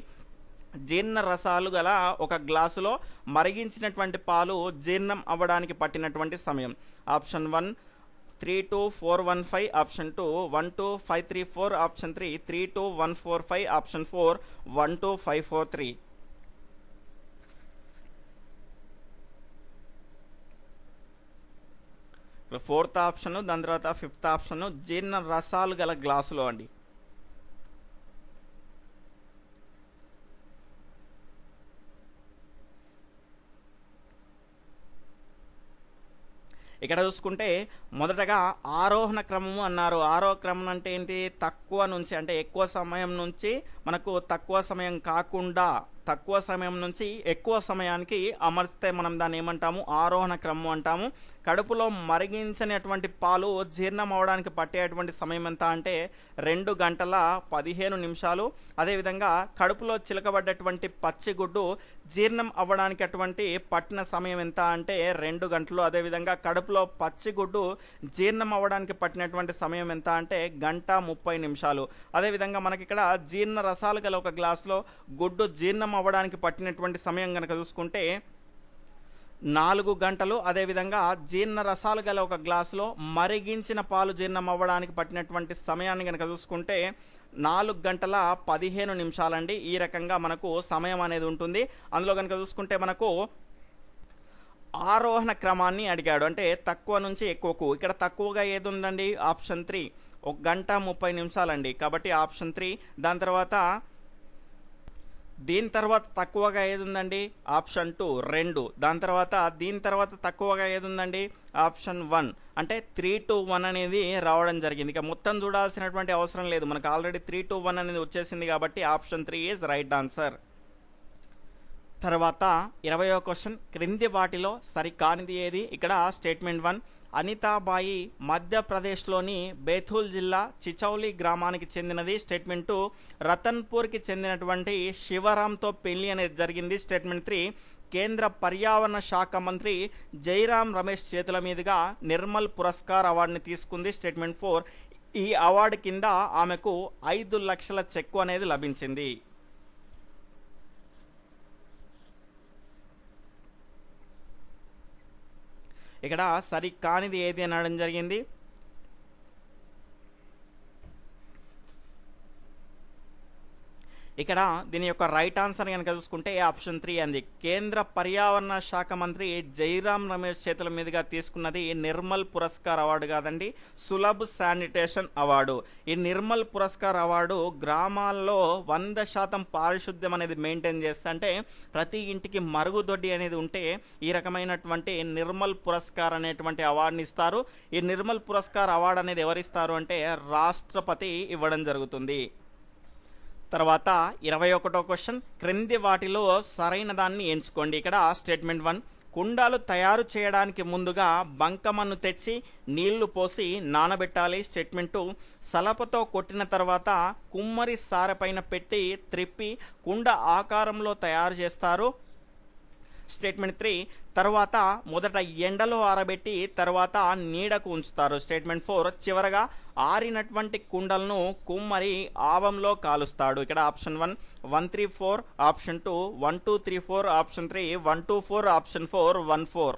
జీర్ణ రసాలు గల ఒక గ్లాసులో మరిగించినటువంటి పాలు జీర్ణం అవ్వడానికి పట్టినటువంటి సమయం. Option 1 32415, option 2 12534, option 3 32145, option 4 12543. Fourth option, దాని తర్వాత 5th ఆప్షన్ జీర్ణ రసాలు గల గ్లాసులో అండి. ఇక్కడ చూసుకుంటే మొదటగా ఆరోహణ క్రమము అన్నారు. ఆరోహణ క్రమం అంటే ఏంటి? తక్కువ నుంచి అంటే ఎక్కువ సమయం నుంచి మనకు తక్కువ సమయం కాకుండా తక్కువ సమయం నుంచి ఎక్కువ సమయానికి అమర్చితే మనం దాన్ని ఏమంటాము? ఆరోహణ క్రమం అంటాము. కడుపులో మరిగించినటువంటి పాలు జీర్ణం అవడానికి పట్టేటువంటి సమయం ఎంత అంటే 2 గంటల 15 నిమిషాలు. అదేవిధంగా కడుపులో చిలకబడ్డటువంటి పచ్చిగుడ్డు జీర్ణం అవ్వడానికి అటువంటి పట్టిన సమయం ఎంత అంటే 2 గంటలు. అదేవిధంగా కడుపులో పచ్చిగుడ్డు జీర్ణం అవ్వడానికి పట్టినటువంటి సమయం ఎంత అంటే 1:30 నిమిషాలు. అదేవిధంగా మనకి ఇక్కడ జీర్ణ రసాలు గల ఒక గ్లాసులో గుడ్డు జీర్ణం అవ్వడానికి పట్టినటువంటి సమయం కనుక చూసుకుంటే 4 గంటలు. అదేవిధంగా జీర్ణ రసాలు గల ఒక గ్లాసులో మరిగించిన పాలు జీర్ణం అవ్వడానికి పట్టినటువంటి సమయాన్ని కనుక చూసుకుంటే 4 గంటల 15 నిమిషాలండి. ఈ రకంగా మనకు సమయం అనేది ఉంటుంది. అందులో కనుక చూసుకుంటే మనకు ఆరోహణ క్రమాన్ని అడిగాడు, అంటే తక్కువ నుంచి ఎక్కువకు. ఇక్కడ తక్కువగా ఏది ఉందండి? ఆప్షన్ 3 1:30 నిమిషాలండి. కాబట్టి ఆప్షన్ 3. దాని తర్వాత దీని తర్వాత తక్కువగా ఏది ఉందండి? ఆప్షన్ 2 2. దాని తర్వాత దీని తర్వాత తక్కువగా ఏది ఉందండి? ఆప్షన్ 1. అంటే 3 to 1 అనేది రావడం జరిగింది. ఇక మొత్తం చూడాల్సినటువంటి అవసరం లేదు, మనకు ఆల్రెడీ 3 to 1 అనేది వచ్చేసింది కాబట్టి ఆప్షన్ 3 ఈజ్ రైట్ ఆన్సర్. తర్వాత 20వ క్వశ్చన్, క్రింది వాటిలో సరికానిది ఏది? ఇక్కడ స్టేట్మెంట్ 1 అనితాబాయి మధ్యప్రదేశ్లోని బేథూల్ జిల్లా చిచౌలి గ్రామానికి చెందినది. స్టేట్మెంట్ 2 రతన్పూర్కి చెందినటువంటి శివరాంతో పెళ్లి అనేది జరిగింది. స్టేట్మెంట్ 3 కేంద్ర పర్యావరణ శాఖ మంత్రి జైరాం రమేష్ చేతుల మీదుగా నిర్మల్ పురస్కార్ అవార్డుని తీసుకుంది. స్టేట్మెంట్ 4 ఈ అవార్డు కింద ఆమెకు 5 లక్షల చెక్కు అనేది లభించింది. ఇక్కడ సరికానిది ఏది అనడం జరిగింది? ఇక్కడ దీని యొక్క రైట్ ఆన్సర్ కనుక చూసుకుంటే ఆప్షన్ 3 అంది. కేంద్ర పర్యావరణ శాఖ మంత్రి జైరాం రమేష్ చేతుల మీదుగా తీసుకున్నది నిర్మల్ పురస్కార్ అవార్డు కాదండి, సులభ్ శానిటేషన్ అవార్డు. ఈ నిర్మల్ పురస్కార్ అవార్డు గ్రామాల్లో 100% పారిశుద్ధ్యం అనేది మెయింటైన్ చేస్తే, అంటే ప్రతి ఇంటికి మరుగుదొడ్డి అనేది ఉంటే ఈ రకమైనటువంటి నిర్మల్ పురస్కార్ అనేటువంటి అవార్డుని ఇస్తారు. ఈ నిర్మల్ పురస్కార్ అవార్డు అనేది ఎవరిస్తారు అంటే రాష్ట్రపతి ఇవ్వడం జరుగుతుంది. తర్వాత 21వ క్వశ్చన్, క్రింది వాటిలో సరైన దాన్ని ఎంచుకోండి. ఇక్కడ స్టేట్మెంట్ 1, కుండాలు తయారు చేయడానికి ముందుగా బంకమన్ను తెచ్చి నీళ్లు పోసి నానబెట్టాలి. స్టేట్మెంట్ 2, సలపతో కొట్టిన తర్వాత కుమ్మరి సారెపైన పెట్టి త్రిప్పి కుండ ఆకారంలో తయారు చేస్తారు. స్టేట్మెంట్ 3, తర్వాత మొదట ఎండలో ఆరబెట్టి తర్వాత నీడకు ఉంచుతారు. స్టేట్మెంట్ 4, చివరగా ఆరినటువంటి కుండలను కుమ్మరి ఆవంలో కాలుస్తాడు. ఇక్కడ ఆప్షన్ 1 1 3 4, ఆప్షన్ 2 1 2 3 4, ఆప్షన్ 3 1 2 4, ఆప్షన్ 4 1 4.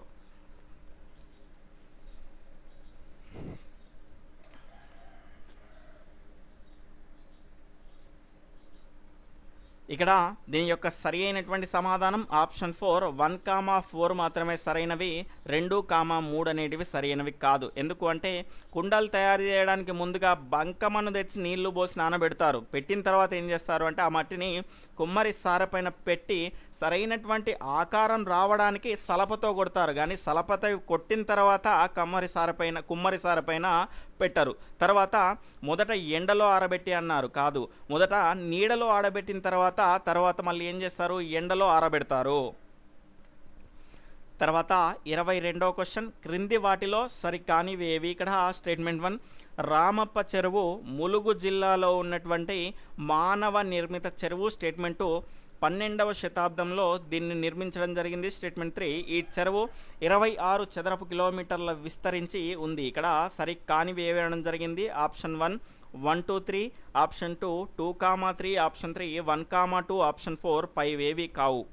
ఇక్కడ దీని యొక్క సరి అయినటువంటి సమాధానం ఆప్షన్ 4 1,4 మాత్రమే సరైనవి, 2,3 అనేటివి సరైనవి కాదు. ఎందుకు అంటే కుండలు తయారు చేయడానికి ముందుగా బంకమన్ను తెచ్చి నీళ్లు పోసి నానబెడతారు. పెట్టిన తర్వాత ఏం చేస్తారు అంటే ఆ మట్టిని కుమ్మరి సారపైన పెట్టి సరైనటువంటి ఆకారం రావడానికి సలపతో కొడతారు, కానీ సలపతో కొట్టిన తర్వాత కుమ్మరి సారపైన పెట్టరు. తర్వాత మొదట ఎండలో ఆరబెట్టి అన్నారు, కాదు, మొదట నీడలో ఆరబెట్టిన తర్వాత మళ్ళీ ఏం చేస్తారు, ఎండలో ఆరబెడతారు. తర్వాత 22వ క్వశ్చన్, క్రింది వాటిలో సరికానివేవి. ఇక్కడ స్టేట్మెంట్ 1, రామప్ప చెరువు ములుగు జిల్లాలో ఉన్నటువంటి మానవ నిర్మిత చెరువు. స్టేట్మెంట్ 2, 12వ శతాబ్దంలో దీన్ని నిర్మించడం జరిగింది. స్టేట్మెంట్ 3, ఈ చెరువు 26 చదరపు కిలోమీటర్ల విస్తరించి ఉంది. ఇక్కడ సరి కానివి వేయడం జరిగింది. ఆప్షన్ 1 1 2 3, ఆప్షన్ 2 2,3, ఆప్షన్ 3 1,2, ఆప్షన్ 4 పైవేవి కావు.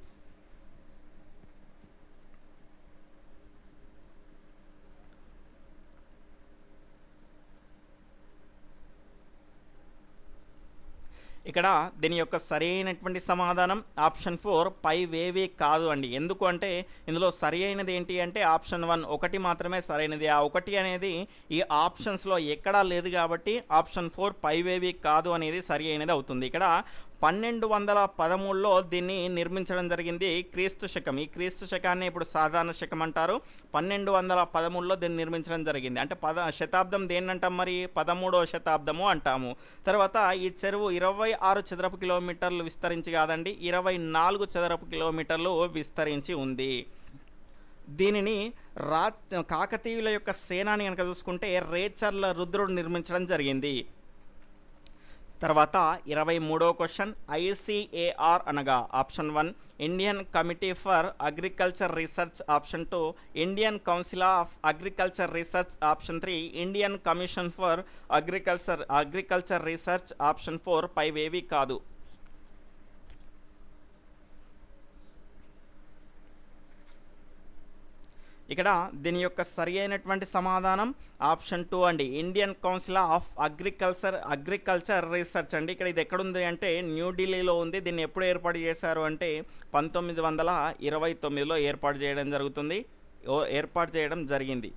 ఇక్కడ దీని యొక్క సరైనటువంటి సమాధానం ఆప్షన్ 4 పైవేవి కాదు అండి. ఎందుకు అంటే ఇందులో సరి అయినది ఏంటి అంటే ఆప్షన్ 1 ఒకటి మాత్రమే సరైనది. ఆ ఒకటి అనేది ఈ ఆప్షన్స్లో ఎక్కడా లేదు కాబట్టి ఆప్షన్ 4 పైవేవి కాదు అనేది సరి అయినది అవుతుంది. ఇక్కడ 1213లో దీన్ని నిర్మించడం జరిగింది, క్రీస్తు శకం. ఈ క్రీస్తు శకాన్ని ఇప్పుడు సాధారణ శకం అంటారు. 1213లో దీన్ని నిర్మించడం జరిగింది. అంటే శతాబ్దం దేన్నంటాం మరి, 13వ శతాబ్దము అంటాము. తర్వాత ఈ చెరువు 26 చదరపు కిలోమీటర్లు విస్తరించి కాదండి, 24 చదరపు కిలోమీటర్లు విస్తరించి ఉంది. దీనిని కాకతీయుల యొక్క సేనాని కనుక చూసుకుంటే రేచర్ల రుద్రుడు నిర్మించడం జరిగింది. తర్వాత 23వ క్వశ్చన్, ICAR అనగా option 1 Indian committee for agriculture research, option 2 Indian council of agriculture research, option 3 Indian commission for agriculture research, option 4 పైవేవి కాదు. ఇక్కడ దీని యొక్క సరి అయినటువంటి సమాధానం ఆప్షన్ 2 అండి, Indian council of agriculture research అండి. ఇక్కడ ఇది ఎక్కడుంది అంటే న్యూఢిల్లీలో ఉంది. దీన్ని ఎప్పుడు ఏర్పాటు చేశారు అంటే 1929లో ఏర్పాటు చేయడం జరిగింది.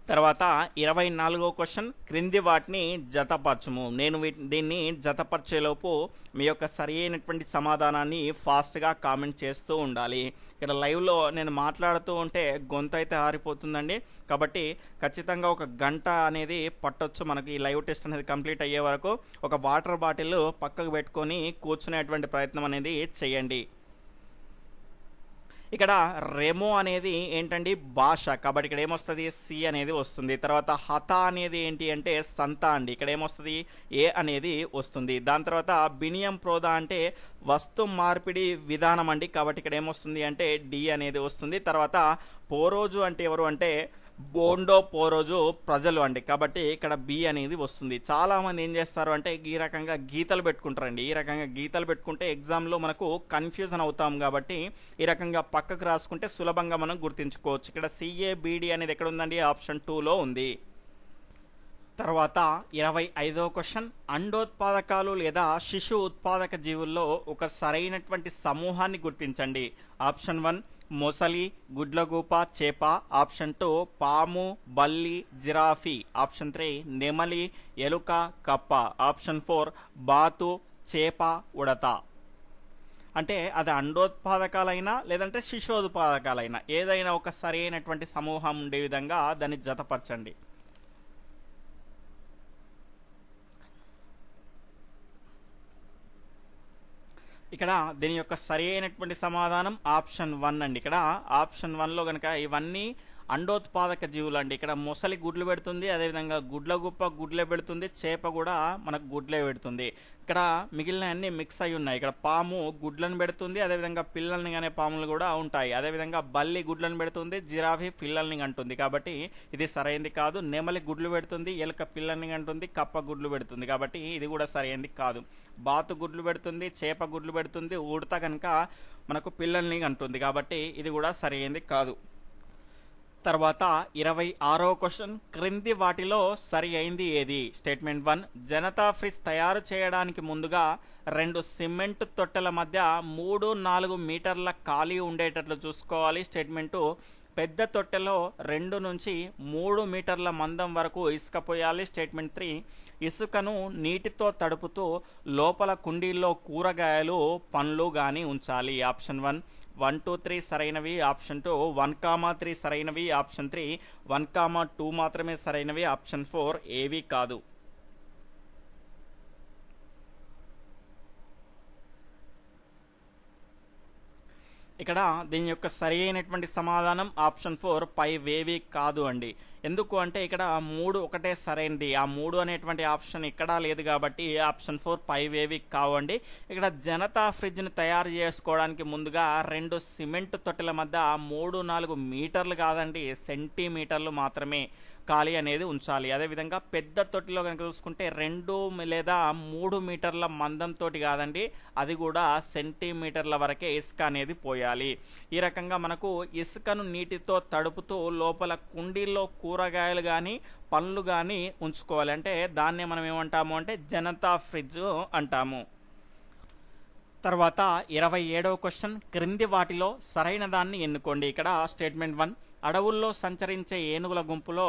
తర్వాత 24వ క్వశ్చన్, క్రింది వాటిని జతపరచుము. నేను దీన్ని జతపరిచేలోపు మీ యొక్క సరి అయినటువంటి సమాధానాన్ని ఫాస్ట్గా కామెంట్ చేస్తూ ఉండాలి. ఇక్కడ లైవ్లో నేను మాట్లాడుతూ ఉంటే గొంతు అయితే ఆరిపోతుందండి, కాబట్టి ఖచ్చితంగా 1 గంట అనేది పట్టొచ్చు మనకి ఈ లైవ్ టెస్ట్ అనేది కంప్లీట్ అయ్యే వరకు. ఒక వాటర్ బాటిల్ పక్కకు పెట్టుకొని కూర్చునేటువంటి ప్రయత్నం అనేది చేయండి. ఇక్కడ రెమో అనేది ఏంటండి, భాష, కాబట్టి ఇక్కడ ఏమొస్తుంది, సి అనేది వస్తుంది. తర్వాత హత అనేది ఏంటి అంటే సంత అండి, ఇక్కడ ఏమొస్తుంది, ఏ అనేది వస్తుంది. దాని తర్వాత బినియం ప్రోదా అంటే వస్తు మార్పిడి విధానం అండి, కాబట్టి ఇక్కడ ఏమొస్తుంది అంటే డి అనేది వస్తుంది. తర్వాత పోరోజు అంటే ఎవరు అంటే బోండో పోరోజు ప్రజలు అండి, కాబట్టి ఇక్కడ బి అనేది వస్తుంది. చాలామంది ఏం చేస్తారు అంటే ఈ రకంగా గీతలు పెట్టుకుంటారండి. ఈ రకంగా గీతలు పెట్టుకుంటే ఎగ్జామ్లో మనకు కన్ఫ్యూజన్ అవుతాం, కాబట్టి ఈ రకంగా పక్కకు రాసుకుంటే సులభంగా మనం గుర్తించుకోవచ్చు. ఇక్కడ CABD అనేది ఎక్కడ ఉందండి, ఆప్షన్ 2లో ఉంది. తర్వాత 25వ క్వశ్చన్, అండోత్పాదకాలు లేదా శిశు ఉత్పాదక జీవుల్లో ఒక సరైనటువంటి సమూహాన్ని గుర్తించండి. ఆప్షన్ 1 మొసలి, గుడ్లగూప, చేప. ఆప్షన్ 2 పాము, బల్లి, జిరాఫీ. ఆప్షన్ 3 నెమలి, ఎలుక, కప్ప. ఆప్షన్ 4 బాతు, చేప, ఉడత. అంటే అది అండోత్పాదకాలైనా లేదంటే శిశోత్పాదకాలైనా ఏదైనా ఒక సరైనటువంటి సమూహం ఉండే విధంగా దాన్ని జతపరచండి. ఇక్కడ దీని యొక్క సరి అయినటువంటి సమాధానం ఆప్షన్ 1 అండి. ఇక్కడ ఆప్షన్ 1లో కనుక ఇవన్నీ అండోత్పాదక జీవులు అండి. ఇక్కడ మొసలి గుడ్లు పెడుతుంది, అదేవిధంగా గుడ్లగుప్ప గుడ్లే పెడుతుంది, చేప కూడా మనకు గుడ్లే పెడుతుంది. ఇక్కడ మిగిలిన అన్ని మిక్స్ అయి ఉన్నాయి. ఇక్కడ పాము గుడ్లను పెడుతుంది, అదేవిధంగా పిల్లల్ని కానీ పాములు కూడా ఉంటాయి. అదేవిధంగా బల్లి గుడ్లను పెడుతుంది, జిరాఫీ పిల్లల్ని కంటుంది. కాబట్టి ఇది సరైనది కాదు. నెమలి గుడ్లు పెడుతుంది, ఎలుక పిల్లల్ని కంటుంది, కప్ప గుడ్లు పెడుతుంది. కాబట్టి ఇది కూడా సరైనది కాదు. బాతు గుడ్లు పెడుతుంది, చేప గుడ్లు పెడుతుంది, ఉడత కనుక మనకు పిల్లల్ని కంటుంది. కాబట్టి ఇది కూడా సరైనది కాదు. తర్వాత 26వ క్వశ్చన్, క్రింది వాటిలో సరి అయింది ఏది? స్టేట్మెంట్ 1 జనతా ఫ్రిజ్ తయారు చేయడానికి ముందుగా 2 సిమెంట్ తొట్టెల మధ్య 3-4 మీటర్ల ఖాళీ ఉండేటట్లు చూసుకోవాలి. స్టేట్మెంట్ 2 పెద్ద తొట్టెలో 2 నుంచి 3 మీటర్ల మందం వరకు ఇసుక పోయాలి. స్టేట్మెంట్ 3 ఇసుకను నీటితో తడుపుతూ లోపల కుండీల్లో కూరగాయలు, పండ్లు కానీ ఉంచాలి. ఆప్షన్ 1 1, 2, 3 సరైనవి. ఆప్షన్ 2 1, 3 సరైనవి. ఆప్షన్ 3 1, 2 మాత్రమే సరైనవి. ఆప్షన్ 4 ఏవి కాదు. ఇక్కడ దీని యొక్క సరి అయినటువంటి సమాధానం ఆప్షన్ 4 పైవేవి కాదు అండి. ఎందుకు అంటే ఇక్కడ 3 ఒకటే సరైనది. ఆ 3 అనేటువంటి ఆప్షన్ ఎక్కడా లేదు కాబట్టి ఆప్షన్ 4 పైవేవి కావండి. ఇక్కడ జనతా ఫ్రిడ్జ్ని తయారు చేసుకోవడానికి ముందుగా 2 సిమెంట్ తొట్టెల మధ్య 3-4 మీటర్లు కాదండి, సెంటీమీటర్లు మాత్రమే ఖాళీ అనేది ఉంచాలి. అదేవిధంగా పెద్ద తొట్టిలో కనుక చూసుకుంటే 2 లేదా 3 మీటర్ల మందంతో కాదండి, అది కూడా సెంటీమీటర్ల వరకే ఇసుక అనేది పోయాలి. ఈ రకంగా మనకు ఇసుకను నీటితో తడుపుతూ లోపల కుండీల్లో కూరగాయలు కానీ పండ్లు కానీ ఉంచుకోవాలి. అంటే దాన్నే మనం ఏమంటాము అంటే జనతా ఫ్రిడ్జ్ అంటాము. తర్వాత 27వ క్వశ్చన్, క్రింది వాటిలో సరైన దాన్ని ఎన్నుకోండి. ఇక్కడ స్టేట్మెంట్ 1 అడవుల్లో సంచరించే ఏనుగుల గుంపులో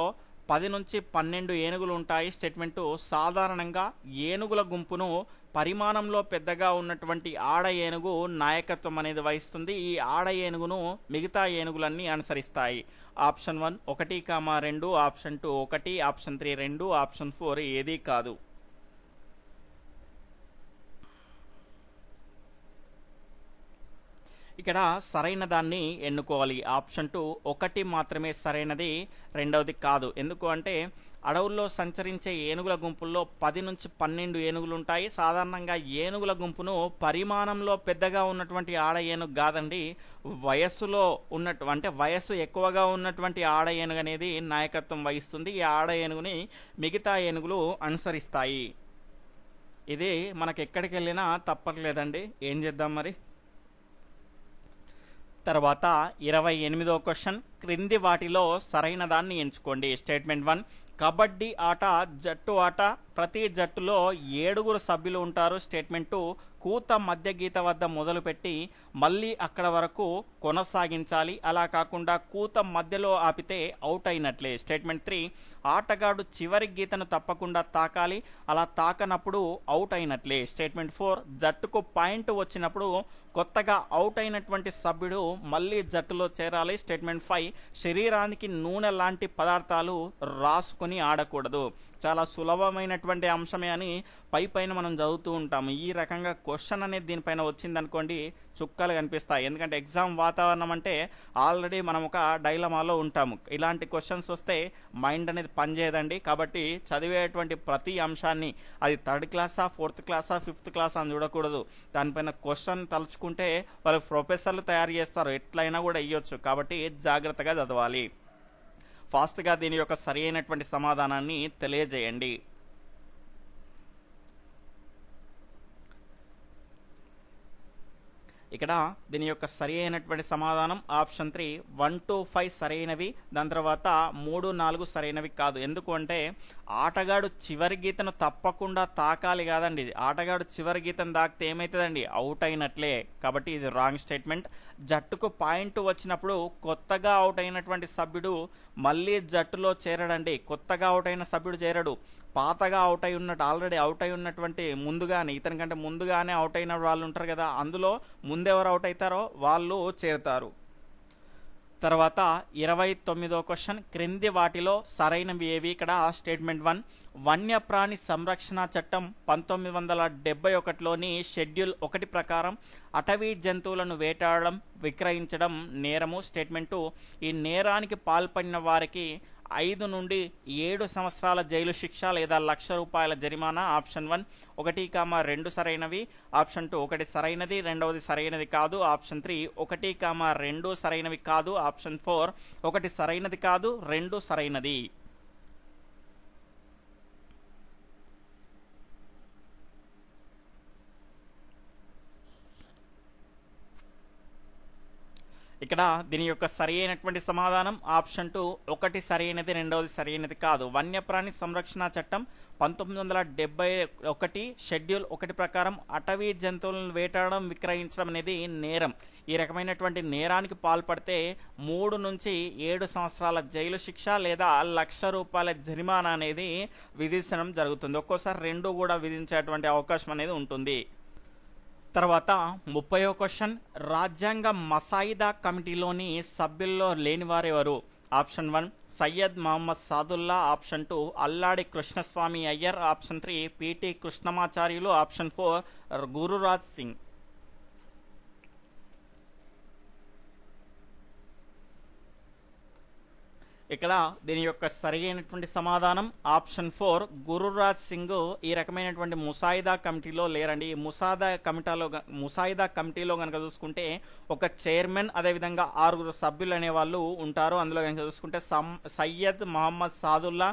10 నుంచి 12 ఏనుగులు ఉంటాయి. స్టేట్మెంట్ 2 సాధారణంగా ఏనుగుల గుంపును పరిమాణంలో పెద్దగా ఉన్నటువంటి ఆడ ఏనుగు నాయకత్వం అనేది వహిస్తుంది. ఈ ఆడ ఏనుగును మిగతా ఏనుగులన్నీ అనుసరిస్తాయి. ఆప్షన్ 1 1, 2, ఆప్షన్ 2 1, ఆప్షన్ 3 2, ఆప్షన్ 4 ఏదీ కాదు. ఇక్కడ సరైన దాన్ని ఎన్నుకోవాలి. ఆప్షన్ 2 1 మాత్రమే సరైనది, రెండవది కాదు. ఎందుకు అంటే అడవుల్లో సంచరించే ఏనుగుల గుంపుల్లో 10 నుంచి 12 ఏనుగులు ఉంటాయి. సాధారణంగా ఏనుగుల గుంపును పరిమాణంలో పెద్దగా ఉన్నటువంటి ఆడ ఏనుగు కాదండి, వయస్సులో ఉన్నట్టు అంటే వయస్సు ఎక్కువగా ఉన్నటువంటి ఆడ ఏనుగు అనేది నాయకత్వం వహిస్తుంది. ఈ ఆడ ఏనుగుని మిగతా ఏనుగులు అనుసరిస్తాయి. ఇది మనకు ఎక్కడికి వెళ్ళినా తప్పట్లేదండి, ఏం చేద్దాం మరి. తర్వాత 28వ క్వశ్చన్, క్రింది వాటిలో సరైన దాన్ని ఎంచుకోండి. స్టేట్మెంట్ 1 కబడ్డీ ఆట జట్టు ఆట, ప్రతి జట్టులో 7 సభ్యులు ఉంటారు. స్టేట్మెంట్ 2 కూత మధ్య గీత వద్ద మొదలుపెట్టి మళ్ళీ అక్కడ వరకు కొనసాగించాలి. అలా కాకుండా కూత మధ్యలో ఆపితే అవుట్ అయినట్లే. స్టేట్మెంట్ 3 ఆటగాడు చివరి గీతను తప్పకుండా తాకాలి, అలా తాకనప్పుడు అవుట్ అయినట్లే. స్టేట్మెంట్ 4 జట్టుకు పాయింట్ వచ్చినప్పుడు కొత్తగా అవుట్ అయినటువంటి సభ్యుడు మళ్ళీ జట్టులో చేరాలి. స్టేట్మెంట్ 5 శరీరానికి నూనె లాంటి పదార్థాలు రాసుకొని ఆడకూడదు. చాలా సులభమైనటువంటి అంశమే అని పైన మనం చదువుతూ ఉంటాము. ఈ రకంగా క్వశ్చన్ అనేది దీనిపైన వచ్చిందనుకోండి చుక్కలు కనిపిస్తాయి. ఎందుకంటే ఎగ్జామ్ వాతావరణం అంటే ఆల్రెడీ మనం ఒక డైలమాలో ఉంటాము. ఇలాంటి క్వశ్చన్స్ వస్తే మైండ్ అనేది పనిచేయదండి. కాబట్టి చదివేటువంటి ప్రతి అంశాన్ని అది 3rd క్లాసా 4th క్లాసా 5th క్లాసా అని చూడకూడదు. దానిపైన క్వశ్చన్ తలుచుకుంటే వాళ్ళు ప్రొఫెసర్లు తయారు చేస్తారు, ఎట్లయినా కూడా ఇవ్వచ్చు. కాబట్టి జాగ్రత్తగా చదవాలి. ఫాస్ట్గా దీని యొక్క సరి అయినటువంటి సమాధానాన్ని తెలియజేయండి. ఇక్కడ దీని యొక్క సరి అయినటువంటి సమాధానం ఆప్షన్ 3 1 to 5 సరైనవి, దాని తర్వాత 3, 4 సరైనవి కాదు. ఎందుకు అంటే ఆటగాడు చివరి గీతను తప్పకుండా తాకాలి కాదండి, ఆటగాడు చివరి గీతను తాకితే ఏమవుతుందండి, అవుట్ అయినట్లే. కాబట్టి ఇది రాంగ్ స్టేట్మెంట్. జట్టుకు పాయింట్ వచ్చినప్పుడు కొత్తగా అవుట్ అయినటువంటి సభ్యుడు మళ్ళీ జట్టులో చేరడండి, కొత్తగా అవుట్ అయిన సభ్యుడు చేరడు. పాతగా అవుట్ అయి ఉన్నట్టు ఆల్రెడీ అవుట్ అయి ఉన్నటువంటి ముందుగానే ఇతని కంటే ముందుగానే అవుట్ అయిన వాళ్ళు ఉంటారు కదా, అందులో ముందెవరు అవుట్ అవుతారో వాళ్ళు చేరుతారు. తర్వాత 29వ క్వశ్చన్, క్రింది వాటిలో సరైనవి ఏవి? ఇక్కడ స్టేట్మెంట్ 1 వన్యప్రాణి సంరక్షణ చట్టం 1971లోని షెడ్యూల్ 1 ప్రకారం అటవీ జంతువులను వేటాడడం విక్రయించడం నేరము. స్టేట్మెంట్ 2 ఈ నేరానికి పాల్పడిన వారికి 5 నుండి 7 సంవత్సరాల జైలు శిక్ష లేదా ₹1,00,000 జరిమానా. ఆప్షన్ 1 1, 2 సరైనవి. ఆప్షన్ 2 1 సరైనది, రెండవది సరైనది కాదు. ఆప్షన్ 3 1, 2 సరైనవి కాదు. ఆప్షన్ 4 1 సరైనది కాదు, 2 సరైనది. ఇక్కడ దీని యొక్క సరి అయినటువంటి సమాధానం ఆప్షన్ 2 1 సరైనది, రెండవది సరైనది కాదు. వన్యప్రాణి సంరక్షణ చట్టం 1971 షెడ్యూల్ 1 ప్రకారం అటవీ జంతువులను వేటాడడం విక్రయించడం అనేది నేరం. ఈ రకమైనటువంటి నేరానికి పాల్పడితే 3 నుంచి 7 సంవత్సరాల జైలు శిక్ష లేదా ₹1,00,000 జరిమానా అనేది విధించడం జరుగుతుంది. ఒక్కోసారి 2 కూడా విధించేటువంటి అవకాశం అనేది ఉంటుంది. తర్వాత 30వ క్వశ్చన్, రాజ్యాంగ మసాయిదా కమిటీలోని సభ్యుల్లో లేనివారెవరు? Option 1 Syed Mohammad Saadulla. Option 2 Alladi Krishnaswami Ayyar. Option 3 P T Krishnamacharyulu. Option 4 Gururaj Singh. ఇక్కడ దీని యొక్క సరైనటువంటి సమాధానం ఆప్షన్ 4 గురురాజ్ సింగ్ ఈ రకమైనటువంటి ముసాయిదా కమిటీలో లేరండి. ముసాయిదా కమిటీలో కనుక చూసుకుంటే ఒక చైర్మన్, అదేవిధంగా 6 సభ్యులు అనేవాళ్ళు ఉంటారు. అందులో కనుక చూసుకుంటే సయ్యద్ మహమ్మద్ సాదుల్లా,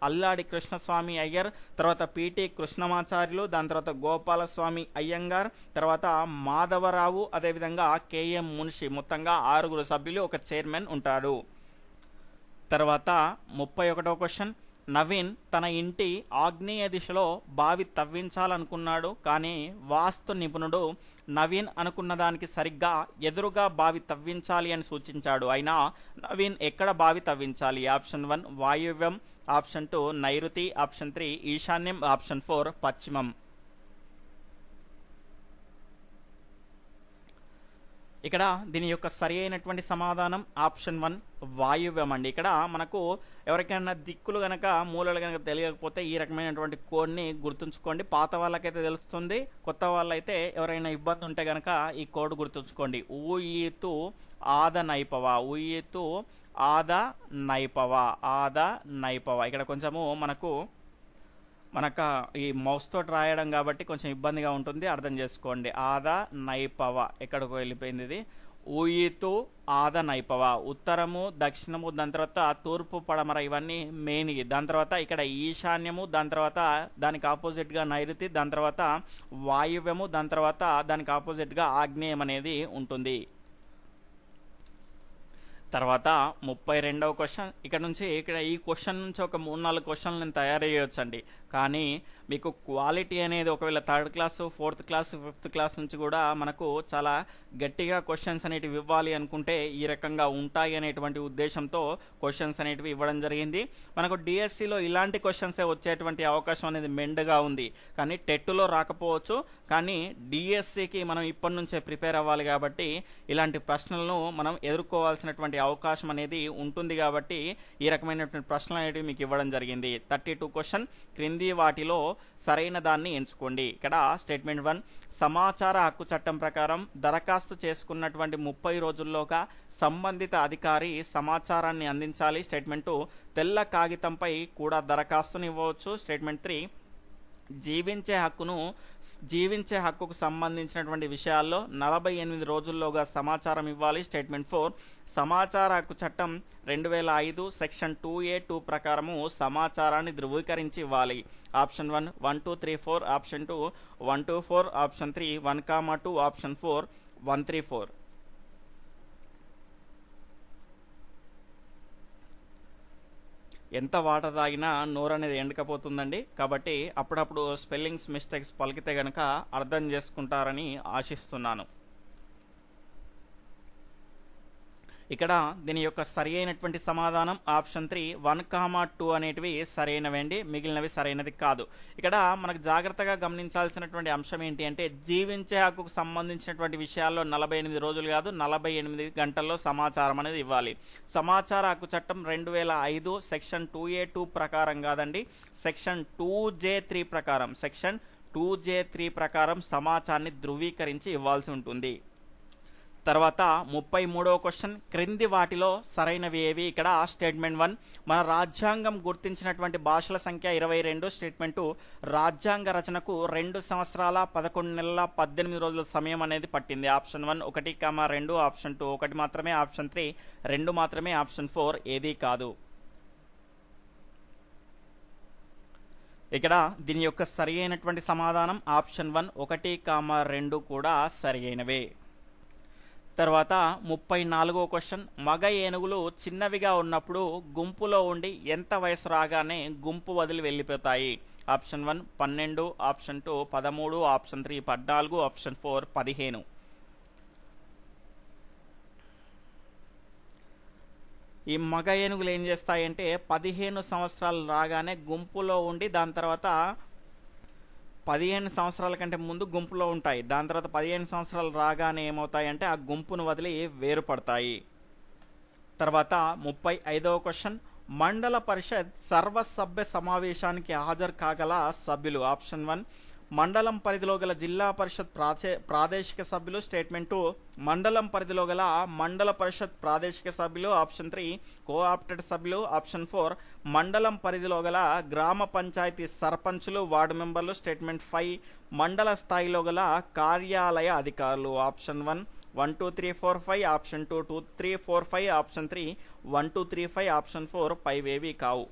అల్లాడి కృష్ణస్వామి అయ్యర్, తర్వాత పిటి కృష్ణమాచార్యులు, దాని తర్వాత గోపాలస్వామి అయ్యంగార్, తర్వాత మాధవరావు, అదేవిధంగా కేఎం మున్షి. మొత్తంగా 6 సభ్యులు, ఒక చైర్మన్ ఉంటాడు. తర్వాత 31వ క్వశ్చన్, నవీన్ తన ఇంటి ఆగ్నేయ దిశలో బావి తవ్వించాలనుకున్నాడు, కానీ వాస్తు నిపుణుడు నవీన్ అనుకున్న దానికి సరిగ్గా ఎదురుగా బావి తవ్వించాలి అని సూచించాడు. అయినా నవీన్ ఎక్కడ బావి తవ్వించాలి? ఆప్షన్ 1 వాయువ్యం. ఆప్షన్ 2 నైరుతి. ఆప్షన్ 3 ఈశాన్యం. ఆప్షన్ 4 పశ్చిమం. ఇక్కడ దీని యొక్క సరి అయినటువంటి సమాధానం ఆప్షన్ 1 వాయువ్యం అండి. ఇక్కడ మనకు ఎవరికైనా దిక్కులు గనక మూలలు గనక తెలియకపోతే ఈ రకమైనటువంటి కోడ్ని గుర్తుంచుకోండి. పాత వాళ్ళకైతే తెలుస్తుంది, కొత్త వాళ్ళైతే ఎవరైనా ఇబ్బంది ఉంటే గనక ఈ కోడ్ గుర్తుంచుకోండి. ఊయితు ఆద నైపవ, ఊయితు ఆద నైపవ, ఆద నైపవ. ఇక్కడ కొంచెము మనకు ఈ మౌస్ తోటి రాయడం కాబట్టి కొంచెం ఇబ్బందిగా ఉంటుంది, అర్థం చేసుకోండి. ఆద నైపవ ఎక్కడికి వెళ్ళిపోయింది ఇది? ఊయితు ఆద నైపవ. ఉత్తరము, దక్షిణము, దాని తర్వాత తూర్పు, పడమర, ఇవన్నీ మెయిన్. దాని తర్వాత ఇక్కడ ఈశాన్యము, దాని తర్వాత దానికి ఆపోజిట్గా నైరుతి, దాని తర్వాత వాయువ్యము, దాని తర్వాత దానికి ఆపోజిట్గా ఆగ్నేయం అనేది ఉంటుంది. తర్వాత 32వ క్వశ్చన్, ఇక్కడ ఈ క్వశ్చన్ నుంచి ఒక 3-4 క్వశ్చన్లు నేను తయారు చేయొచ్చండి. కానీ మీకు క్వాలిటీ అనేది ఒకవేళ 3rd class, 4th class, 5th class నుంచి కూడా మనకు చాలా గట్టిగా క్వశ్చన్స్ అనేటివి ఇవ్వాలి అనుకుంటే ఈ రకంగా ఉంటాయి అనేటువంటి ఉద్దేశంతో క్వశ్చన్స్ అనేటివి ఇవ్వడం జరిగింది. మనకు డిఎస్సిలో ఇలాంటి క్వశ్చన్సే వచ్చేటువంటి అవకాశం అనేది మెండుగా ఉంది. కానీ టెట్లో రాకపోవచ్చు, కానీ డిఎస్సికి మనం ఇప్పటి నుంచే ప్రిపేర్ అవ్వాలి కాబట్టి ఇలాంటి ప్రశ్నలను మనం ఎదుర్కోవాల్సినటువంటి అవకాశం అనేది ఉంటుంది. కాబట్టి ఈ రకమైనటువంటి ప్రశ్నలు అనేటివి మీకు ఇవ్వడం జరిగింది. 32 క్వశ్చన్, క్రింది వాటిలో సరైన దాన్ని ఎంచుకోండి. ఇక్కడ స్టేట్మెంట్ 1 సమాచార హక్కు చట్టం ప్రకారం దరఖాస్తు చేసుకున్నటువంటి 30 రోజుల్లోగా సంబంధిత అధికారి సమాచారాన్ని అందించాలి. స్టేట్మెంట్ 2 తెల్ల కాగితంపై కూడా దరఖాస్తుని ఇవ్వవచ్చు. స్టేట్మెంట్ 3 జీవించే హక్కుకు సంబంధించినటువంటి విషయాల్లో 48 రోజుల్లోగా సమాచారం ఇవ్వాలి. స్టేట్మెంట్ 4 సమాచార హక్కు చట్టం 2005 సెక్షన్ 2A2 ప్రకారము సమాచారాన్ని ధృవీకరించి ఇవ్వాలి. Option 1 1 2 3 4, option 2 1 2 4, option 3 1, 2, option 4 134. ఎంత వాటర్ తాగినా నోరు అనేది ఎండకపోతుందండి. కాబట్టి అప్పుడప్పుడు స్పెల్లింగ్స్ మిస్టేక్స్ పలికితే గనక అర్థం చేసుకుంటారని ఆశిస్తున్నాను. ఇక్కడ దీని యొక్క సరి అయినటువంటి సమాధానం ఆప్షన్ 3 1, 2 అనేటివి సరైనవండి, మిగిలినవి సరైనది కాదు. ఇక్కడ మనకు జాగ్రత్తగా గమనించాల్సినటువంటి అంశం ఏంటి అంటే జీవించే హక్కుకు సంబంధించినటువంటి విషయాల్లో 48 రోజులు కాదు 48 గంటల్లో సమాచారం అనేది ఇవ్వాలి. సమాచార హక్కు చట్టం 2005 సెక్షన్ 2A2 ప్రకారం కాదండి, సెక్షన్ 2J3 ప్రకారం, సెక్షన్ 2J3 ప్రకారం సమాచారాన్ని ధృవీకరించి ఇవ్వాల్సి ఉంటుంది. తర్వాత 33వ క్వశ్చన్, క్రింది వాటిలో సరైనవి ఏవి? ఇక్కడ స్టేట్మెంట్ 1, మన రాజ్యాంగం గుర్తించినటువంటి భాషల సంఖ్య 22. స్టేట్మెంట్ 2, రాజ్యాంగ రచనకు 2 సంవత్సరాల 11 నెలల 18 రోజుల సమయం అనేది పట్టింది. ఆప్షన్ 1 1, 2, ఆప్షన్ 2 1 మాత్రమే, ఆప్షన్ 3 2 మాత్రమే, ఆప్షన్ 4 ఏదీ కాదు. ఇక్కడ దీని యొక్క సరి అయినటువంటి సమాధానం ఆప్షన్ 1 1, 2 కూడా సరి అయినవే. తర్వాత 34వ క్వశ్చన్, మగ ఏనుగులు చిన్నవిగా ఉన్నప్పుడు గుంపులో ఉండి ఎంత వయసు రాగానే గుంపు వదిలి వెళ్ళిపోతాయి? Option 1 12, option 2 13, option 3 14, option 4 15. ఈ మగ ఏనుగులు ఏం చేస్తాయంటే 15 సంవత్సరాలు రాగానే గుంపులో ఉండి దాని తర్వాత 15 సంవత్సరాల కంటే ముందు గుంపులో ఉంటాయి. దాని తర్వాత 15 సంవత్సరాలు రాగానే ఏమవుతాయంటే ఆ గుంపును వదిలి వేరుపడతాయి. తర్వాత 35వ క్వశ్చన్, మండల పరిషత్ సర్వసభ్య సమావేశానికి హాజరు కాగల సభ్యులు? ఆప్షన్ 1 మండలం పరిధిలో గల జిల్లా పరిషత్ ప్రాదేశిక సభ్యులు. స్టేట్మెంట్ 2, మండలం పరిధిలో గల మండల పరిషత్ ప్రాదేశిక సభ్యులు. ఆప్షన్ 3 కోఆప్టెడ్ సభ్యులు. ఆప్షన్ 4 మండలం పరిధిలో గల గ్రామ పంచాయతీ సర్పంచులు, వార్డు మెంబర్లు. స్టేట్మెంట్ 5 మండల స్థాయిలో గల కార్యాలయ అధికారులు. ఆప్షన్ 1 1 2 3 4 5, ఆప్షన్ 2 2 3 4 5, ఆప్షన్ 3 1 2 3 5, ఆప్షన్ 4 5 ఏవి కావు.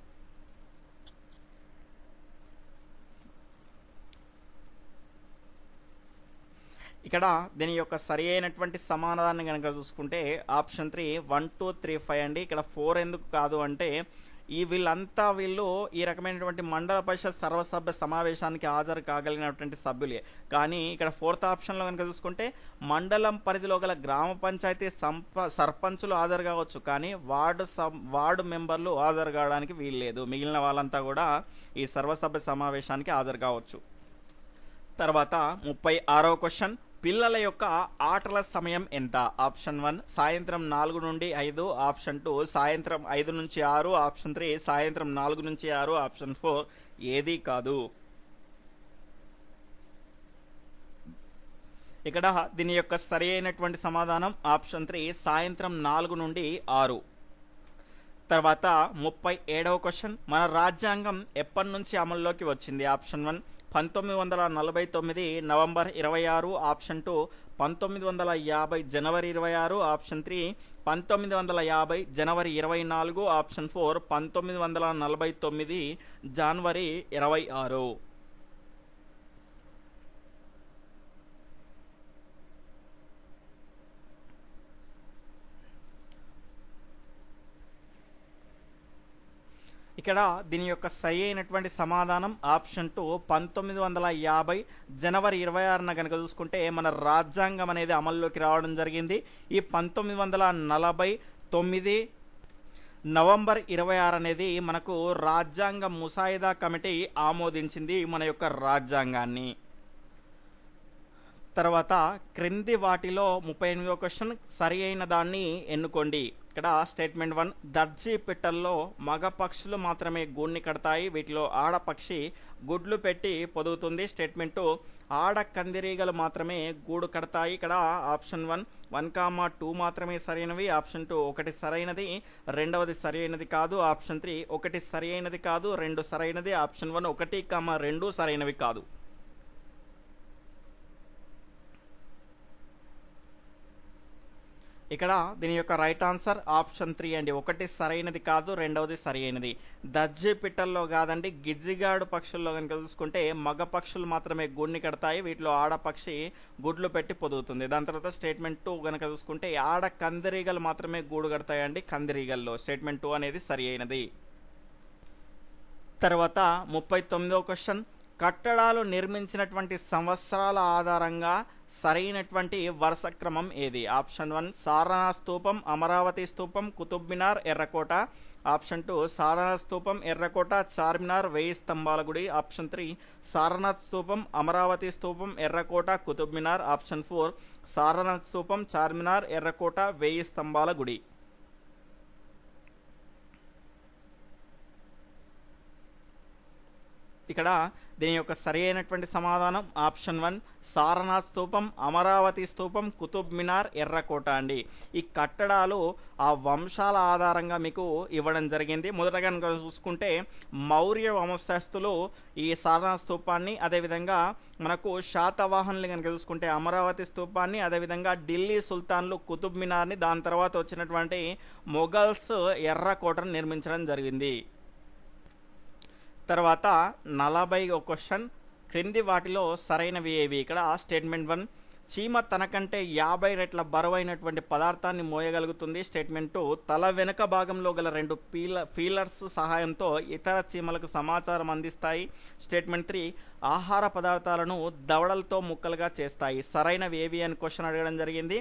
ఇక్కడ దీని యొక్క సరి అయినటువంటి సమాధానం కనుక చూసుకుంటే ఆప్షన్ 3 1 2 3 5 అండి. ఇక్కడ 4 ఎందుకు కాదు అంటే వీళ్ళు ఈ రకమైనటువంటి మండల పరిషత్ సర్వసభ్య సమావేశానికి హాజరు కాగలిగినటువంటి సభ్యులే. కానీ ఇక్కడ 4th ఆప్షన్లో కనుక చూసుకుంటే మండలం పరిధిలో గల గ్రామ పంచాయతీ సర్పంచులు హాజరు కావచ్చు, కానీ వార్డు మెంబర్లు హాజరు కావడానికి వీల్లేదు. మిగిలిన వాళ్ళంతా కూడా ఈ సర్వసభ్య సమావేశానికి హాజరు కావచ్చు. తర్వాత 36వ క్వశ్చన్, పిల్లల యొక్క ఆటల సమయం ఎంత? ఆప్షన్ 1 సాయంత్రం 4 నుండి 5, ఆప్షన్ 2 సాయంత్రం 5 నుంచి 6, ఆప్షన్ 3 సాయంత్రం 4 నుంచి 6, ఆప్షన్ 4 ఏదీ కాదు. ఇక్కడ దీని యొక్క సరి అయినటువంటి సమాధానం ఆప్షన్ 3 సాయంత్రం 4 నుండి 6. తర్వాత 37వ క్వశ్చన్, మన రాజ్యాంగం ఎప్పటి నుంచి అమల్లోకి వచ్చింది? ఆప్షన్ 1 1949 నవంబర్ 26, ఆప్షన్ 2 1950 జనవరి 26, ఆప్షన్ 3 1950 జనవరి 24, ఆప్షన్ 4 1949 జనవరి 26. ఇక్కడ దీని యొక్క సరి అయినటువంటి సమాధానం ఆప్షన్ 2 1950 జనవరి 26న కనుక చూసుకుంటే మన రాజ్యాంగం అనేది అమల్లోకి రావడం జరిగింది. ఈ 1949 నవంబర్ 26 అనేది మనకు రాజ్యాంగ ముసాయిదా కమిటీ ఆమోదించింది మన యొక్క రాజ్యాంగాన్ని. తర్వాత క్రింది వాటిలో 38వ క్వశ్చన్ సరి అయిన దాన్ని ఎన్నుకోండి. ఇక్కడ స్టేట్మెంట్ 1 దర్జీ పిట్టల్లో మగ పక్షులు మాత్రమే గూడిని కడతాయి, వీటిలో ఆడపక్షి గుడ్లు పెట్టి పొదుగుతుంది. స్టేట్మెంట్ 2 ఆడ కందిరీగలు మాత్రమే గూడు కడతాయి. ఇక్కడ ఆప్షన్ 1 1, 2 మాత్రమే సరైనవి, ఆప్షన్ 2 1 సరైనది, రెండవది సరైనది కాదు, ఆప్షన్ 3 1 సరైనది కాదు 2 సరైనది, ఆప్షన్ 1 1, 2 సరైనవి కాదు. ఇక్కడ దీని యొక్క రైట్ ఆన్సర్ ఆప్షన్ 3 అండి. ఒకటి సరైనది కాదు, రెండవది సరి అయినది. దజ్జి పిట్టల్లో కాదండి, గిజ్జిగాడు పక్షుల్లో కనుక చూసుకుంటే మగ పక్షులు మాత్రమే గూడిని కడతాయి, వీటిలో ఆడపక్షి గుడ్లు పెట్టి పొదుగుతుంది. దాని తర్వాత స్టేట్మెంట్ 2 కనుక చూసుకుంటే ఆడ కందిరీగలు మాత్రమే గూడు కడతాయండి, కందిరీగల్లో. స్టేట్మెంట్ 2 అనేది సరి అయినది. తర్వాత 39వ క్వశ్చన్, కట్టడాలు నిర్మించినటువంటి సంవత్సరాల ఆధారంగా సరైనటువంటి వరుస క్రమం ఏది? ఆప్షన్ 1 సారనాథ్ స్తూపం, అమరావతి స్తూపం, కుతుబ్ మినార్, ఎర్రకోట. ఆప్షన్ 2 సారనాథ్ స్తూపం, ఎర్రకోట, చార్మినార్, 1000 స్తంభాల గుడి. ఆప్షన్ 3 సారనాథ్ స్తూపం, అమరావతి స్తూపం, ఎర్రకోట, కుతుబ్ మినార్. ఆప్షన్ 4 సారనాథ్ స్తూపం, చార్మినార్, ఎర్రకోట, 1000 స్తంభాల గుడి. ఇక్కడ దీని యొక్క సరి అయినటువంటి సమాధానం ఆప్షన్ 1 సారనాథ్ స్తూపం, అమరావతి స్తూపం, కుతుబ్ మినార్, ఎర్రకోట అండి. ఈ కట్టడాలు ఆ వంశాల ఆధారంగా మీకు ఇవ్వడం జరిగింది. మొదటగా చూసుకుంటే మౌర్య వంశస్థులు ఈ సారనాథ్ స్తూపాన్ని, అదేవిధంగా మనకు శాతవాహనులు కనుక చూసుకుంటే అమరావతి స్తూపాన్ని, అదేవిధంగా ఢిల్లీ సుల్తాన్లు కుతుబ్ మినార్ని, దాని తర్వాత వచ్చినటువంటి మొఘల్స్ ఎర్రకోటను నిర్మించడం జరిగింది. తర్వాత 40వ క్వశ్చన్, క్రింది వాటిలో సరైనవి ఏవి? ఇక్కడ స్టేట్మెంట్ 1 చీమ తనకంటే 50 రెట్ల బరువైనటువంటి పదార్థాన్ని మోయగలుగుతుంది. స్టేట్మెంట్ 2 తల వెనుక భాగంలో గల 2 ఫీలర్స్ సహాయంతో ఇతర చీమలకు సమాచారం అందిస్తాయి. స్టేట్మెంట్ 3 ఆహార పదార్థాలను దవడలతో ముక్కలుగా చేస్తాయి. సరైనవి ఏవి అని క్వశ్చన్ అడగడం జరిగింది.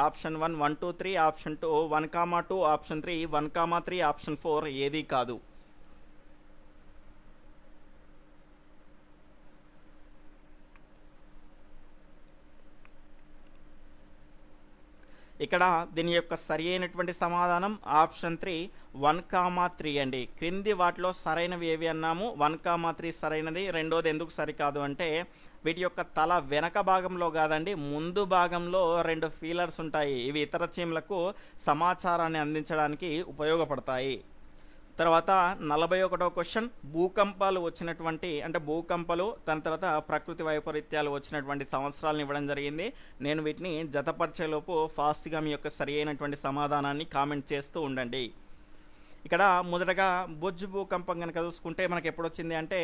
ఆప్షన్ 1 1 2 3, ఆప్షన్ 2 1, 2, ఆప్షన్ 3 1, 3, ఆప్షన్ 4 ఏది కాదు. ఇక్కడ దీని యొక్క సరి అయినటువంటి సమాధానం ఆప్షన్ 3 1, 3 అండి. క్రింది వాటిలో సరైనవి ఏవి అన్నాము, 1, 3 సరైనది. రెండోది ఎందుకు సరికాదు అంటే వీటి యొక్క తల వెనక భాగంలో కాదండి, ముందు భాగంలో 2 ఫీలర్స్ ఉంటాయి. ఇవి ఇతర చీమలకు సమాచారాన్ని అందించడానికి ఉపయోగపడతాయి. తర్వాత 41వ క్వశ్చన్, భూకంపాలు వచ్చినటువంటి అంటే భూకంపాలు దాని తర్వాత ప్రకృతి వైపరీత్యాలు వచ్చినటువంటి సంవత్సరాలను ఇవ్వడం జరిగింది. నేను వీటిని జతపరిచేలోపు ఫాస్ట్గా మీ యొక్క సరి అయినటువంటి సమాధానాన్ని కామెంట్ చేస్తూ ఉండండి. ఇక్కడ మొదటగా బుజ్ భూకంపం కనుక చూసుకుంటే మనకి ఎప్పుడు వచ్చింది అంటే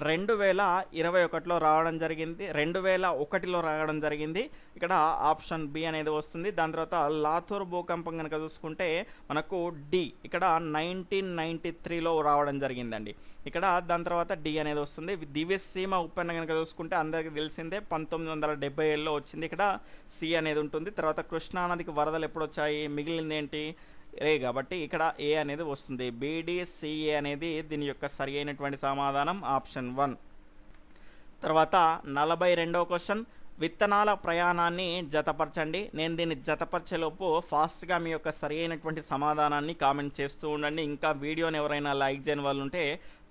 2021లో రావడం జరిగింది, 2001లో రావడం జరిగింది. ఇక్కడ ఆప్షన్ బి అనేది వస్తుంది. దాని తర్వాత లాతూర్ భూకంపం కనుక చూసుకుంటే మనకు డి, ఇక్కడ 1993లో రావడం జరిగిందండి. ఇక్కడ దాని తర్వాత డి అనేది వస్తుంది. దివ్యసీమ ఉప్పెన కనుక చూసుకుంటే అందరికీ తెలిసిందే 1977లో వచ్చింది. ఇక్కడ సి అనేది ఉంటుంది. తర్వాత కృష్ణానదికి వరదలు ఎప్పుడు వచ్చాయి, మిగిలింది ఏంటి ఏ, కాబట్టి ఇక్కడ ఏ అనేది వస్తుంది. BDCA అనేది దీని యొక్క సరి అయినటువంటి సమాధానం ఆప్షన్ 1. తర్వాత 42వ క్వశ్చన్, విత్తనాల ప్రయాణాన్ని జతపరచండి. నేను దీన్ని జతపరచేలోపు ఫాస్ట్గా మీ యొక్క సరి అయినటువంటి సమాధానాన్ని కామెంట్ చేస్తూ ఉండండి. ఇంకా వీడియోని ఎవరైనా లైక్ చేయని వాళ్ళు ఉంటే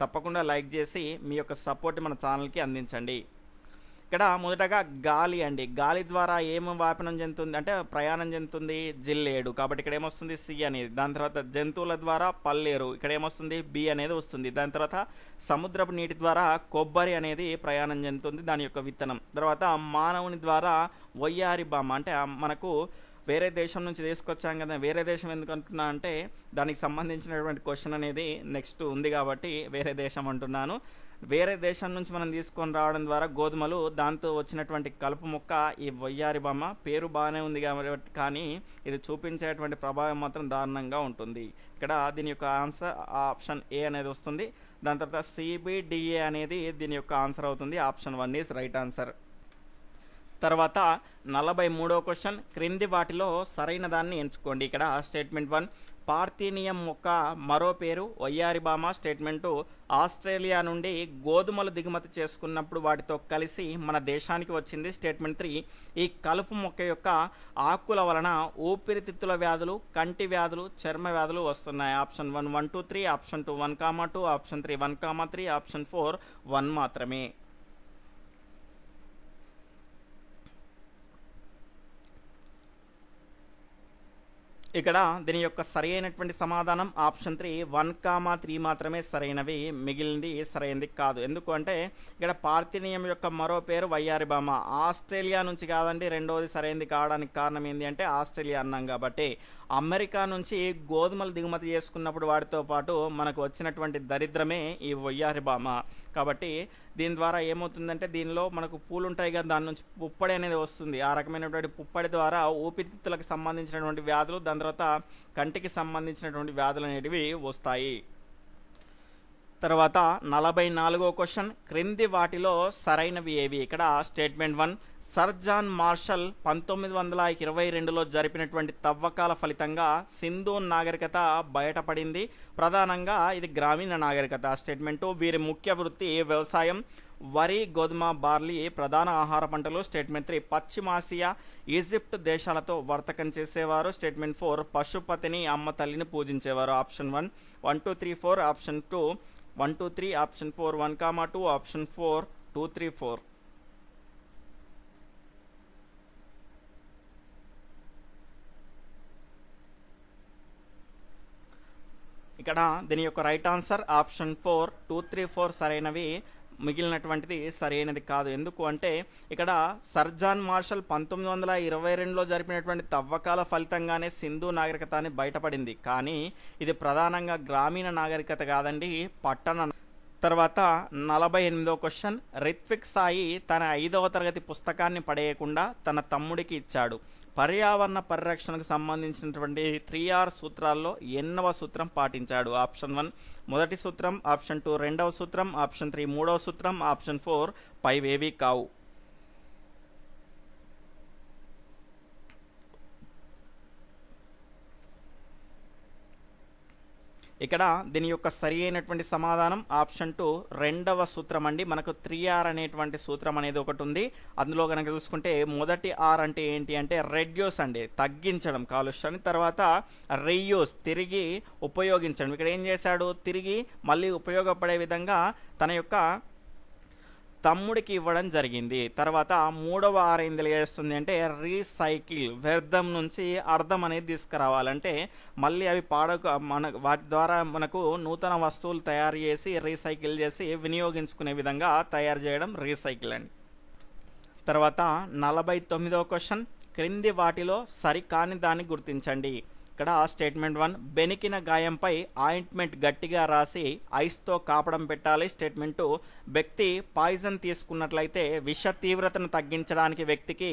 తప్పకుండా లైక్ చేసి మీ యొక్క సపోర్ట్ మన ఛానల్కి అందించండి. ఇక్కడ మొదటగా గాలి అండి. గాలి ద్వారా ఏమి వ్యాపనం చెందుతుంది అంటే ప్రయాణం చెందుతుంది, జిల్లేడు. కాబట్టి ఇక్కడ ఏమొస్తుంది సి అనేది. దాని తర్వాత జంతువుల ద్వారా పల్లేరు, ఇక్కడ ఏమొస్తుంది బి అనేది వస్తుంది. దాని తర్వాత సముద్రపు నీటి ద్వారా కొబ్బరి అనేది ప్రయాణం చెందుతుంది, దాని యొక్క విత్తనం. తర్వాత మానవుని ద్వారా వయ్యారి బామ అంటే మనకు వేరే దేశం నుంచి తీసుకొచ్చాం కదా, వేరే దేశం ఎందుకు అంటున్నా అంటే దానికి సంబంధించినటువంటి క్వశ్చన్ అనేది నెక్స్ట్ ఉంది కాబట్టి వేరే దేశం అంటున్నాను. వేరే దేశం నుంచి మనం తీసుకొని రావడం ద్వారా గోధుమలు, దాంతో వచ్చినటువంటి కలుపు మొక్క ఈ వయ్యారి బొమ్మ. పేరు బాగానే ఉంది కాబట్టి కానీ ఇది చూపించేటువంటి ప్రభావం మాత్రం దారుణంగా ఉంటుంది. ఇక్కడ దీని యొక్క ఆన్సర్ ఆప్షన్ ఏ అనేది వస్తుంది. దాని తర్వాత CBDA అనేది దీని యొక్క ఆన్సర్ అవుతుంది. Option 1 is right answer. తర్వాత 43వ క్వశ్చన్, క్రింది వాటిలో సరైన దాన్ని ఎంచుకోండి. ఇక్కడ స్టేట్మెంట్ 1 పార్థీనియం మొక్క మరో పేరు వయ్యారిబామ. స్టేట్మెంట్ 2 ఆస్ట్రేలియా నుండి గోధుమలు దిగుమతి చేసుకున్నప్పుడు వాటితో కలిసి మన దేశానికి వచ్చింది. స్టేట్మెంట్ 3 ఈ కలుపు మొక్క యొక్క ఆకుల వలన ఊపిరితిత్తుల వ్యాధులు, కంటి వ్యాధులు, చర్మ వ్యాధులు వస్తున్నాయి. ఆప్షన్ 1 1, 2, 3, ఆప్షన్ 2 1, 2, ఆప్షన్ 3 1, 3, ఆప్షన్ 4 1 మాత్రమే. ఇక్కడ దీని యొక్క సరి అయినటువంటి సమాధానం ఆప్షన్ 3 1,3 మాత్రమే సరైనవి, మిగిలింది సరైనది కాదు. ఎందుకు అంటే ఇక్కడ పార్థినియం యొక్క మరో పేరు వయ్యారి భామ. ఆస్ట్రేలియా నుంచి కాదండి రెండవది సరైనది కావడానికి కారణం ఏంటి అంటే ఆస్ట్రేలియా అన్నాం కాబట్టి. అమెరికా నుంచి గోధుమలు దిగుమతి చేసుకున్నప్పుడు వాటితో పాటు మనకు వచ్చినటువంటి దరిద్రమే ఈ వయ్యారి భామ. కాబట్టి దీని ద్వారా ఏమవుతుందంటే దీనిలో మనకు పూలు ఉంటాయి కదా, దాని నుంచి పుప్పడి అనేది వస్తుంది. ఆ రకమైనటువంటి పుప్పడి ద్వారా ఊపిరితిత్తులకు సంబంధించినటువంటి వ్యాధులు, దాని తర్వాత కంటికి సంబంధించినటువంటి వ్యాధులు అనేటివి వస్తాయి. తర్వాత 44వ క్వశ్చన్, క్రింది వాటిలో సరైనవి ఏవి? ఇక్కడ స్టేట్మెంట్ 1, సర్ జాన్ మార్షల్ 1922లో జరిపినటువంటి తవ్వకాల ఫలితంగా సింధు నాగరికత బయటపడింది. ప్రధానంగా ఇది గ్రామీణ నాగరికత. స్టేట్మెంట్ 2, వీరి ముఖ్య వృత్తి వ్యవసాయం, వరి, గోధుమ, బార్లీ ప్రధాన ఆహార పంటలు. స్టేట్మెంట్ 3, పశ్చిమాసియా, ఈజిప్ట్ దేశాలతో వర్తకం చేసేవారు. స్టేట్మెంట్ 4, పశుపతిని అమ్మ తల్లిని పూజించేవారు. Option 1 1 2 3 4, option 2 1 2 3, option 4 1,2, option 4 2 3 4. ఇక్కడ దీని యొక్క రైట్ ఆన్సర్ ఆప్షన్ 4 2 3 4 సరైనవి, మిగిలినటువంటిది సరైనది కాదు. ఎందుకు అంటే ఇక్కడ సర్ జాన్ మార్షల్ 1922లో జరిపినటువంటి తవ్వకాల ఫలితంగానే సింధు నాగరికత అని బయటపడింది. కానీ ఇది ప్రధానంగా గ్రామీణ నాగరికత కాదండి, పట్టణ. తర్వాత 48వ క్వశ్చన్, రిత్విక్ సాయి తన 5వ తరగతి పుస్తకాన్ని పడేయకుండా తన తమ్ముడికి ఇచ్చాడు. పర్యావరణ పరిరక్షణకు సంబంధించినటువంటి 3R సూత్రాల్లో ఎన్నవ సూత్రం పాటించాడు? ఆప్షన్ 1 మొదటి సూత్రం, ఆప్షన్ 2 రెండవ సూత్రం, ఆప్షన్ 3 మూడవ సూత్రం, ఆప్షన్ 4 పైవేవి కావు. ఇక్కడ దీని యొక్క సరి అయినటువంటి సమాధానం ఆప్షన్ 2 రెండవ సూత్రం అండి. మనకు 3R అనేటువంటి సూత్రం అనేది ఒకటి ఉంది. అందులో కనుక చూసుకుంటే మొదటి R అంటే ఏంటి అంటే రెడ్యూస్ అండి, తగ్గించడం కాలుష్యాన్ని. తర్వాత రీయూస్, తిరిగి ఉపయోగించడం. ఇక్కడ ఏం చేశాడు, తిరిగి మళ్ళీ ఉపయోగపడే విధంగా తన యొక్క తమ్ముడికి ఇవ్వడం జరిగింది. తర్వాత మూడవ R ఏం తెలియజేస్తుంది అంటే రీసైకిల్, వ్యర్థం నుంచి అర్థం అనేది తీసుకురావాలంటే మళ్ళీ అవి వాటి ద్వారా మనకు నూతన వస్తువులు తయారు చేసి రీసైకిల్ చేసి వినియోగించుకునే విధంగా తయారు చేయడం రీసైకిల్ అండి. తర్వాత 49వ క్వశ్చన్, క్రింది వాటిలో సరికాని దాన్ని గుర్తించండి. ఇక్కడ స్టేట్మెంట్ 1, బెనికిన గాయంపై ఆయింట్మెంట్ గట్టిగా రాసి ఐస్తో కాపడం పెట్టాలి. స్టేట్మెంట్ 2, వ్యక్తి పాయిజన్ తీసుకున్నట్లయితే విష తీవ్రతను తగ్గించడానికి వ్యక్తికి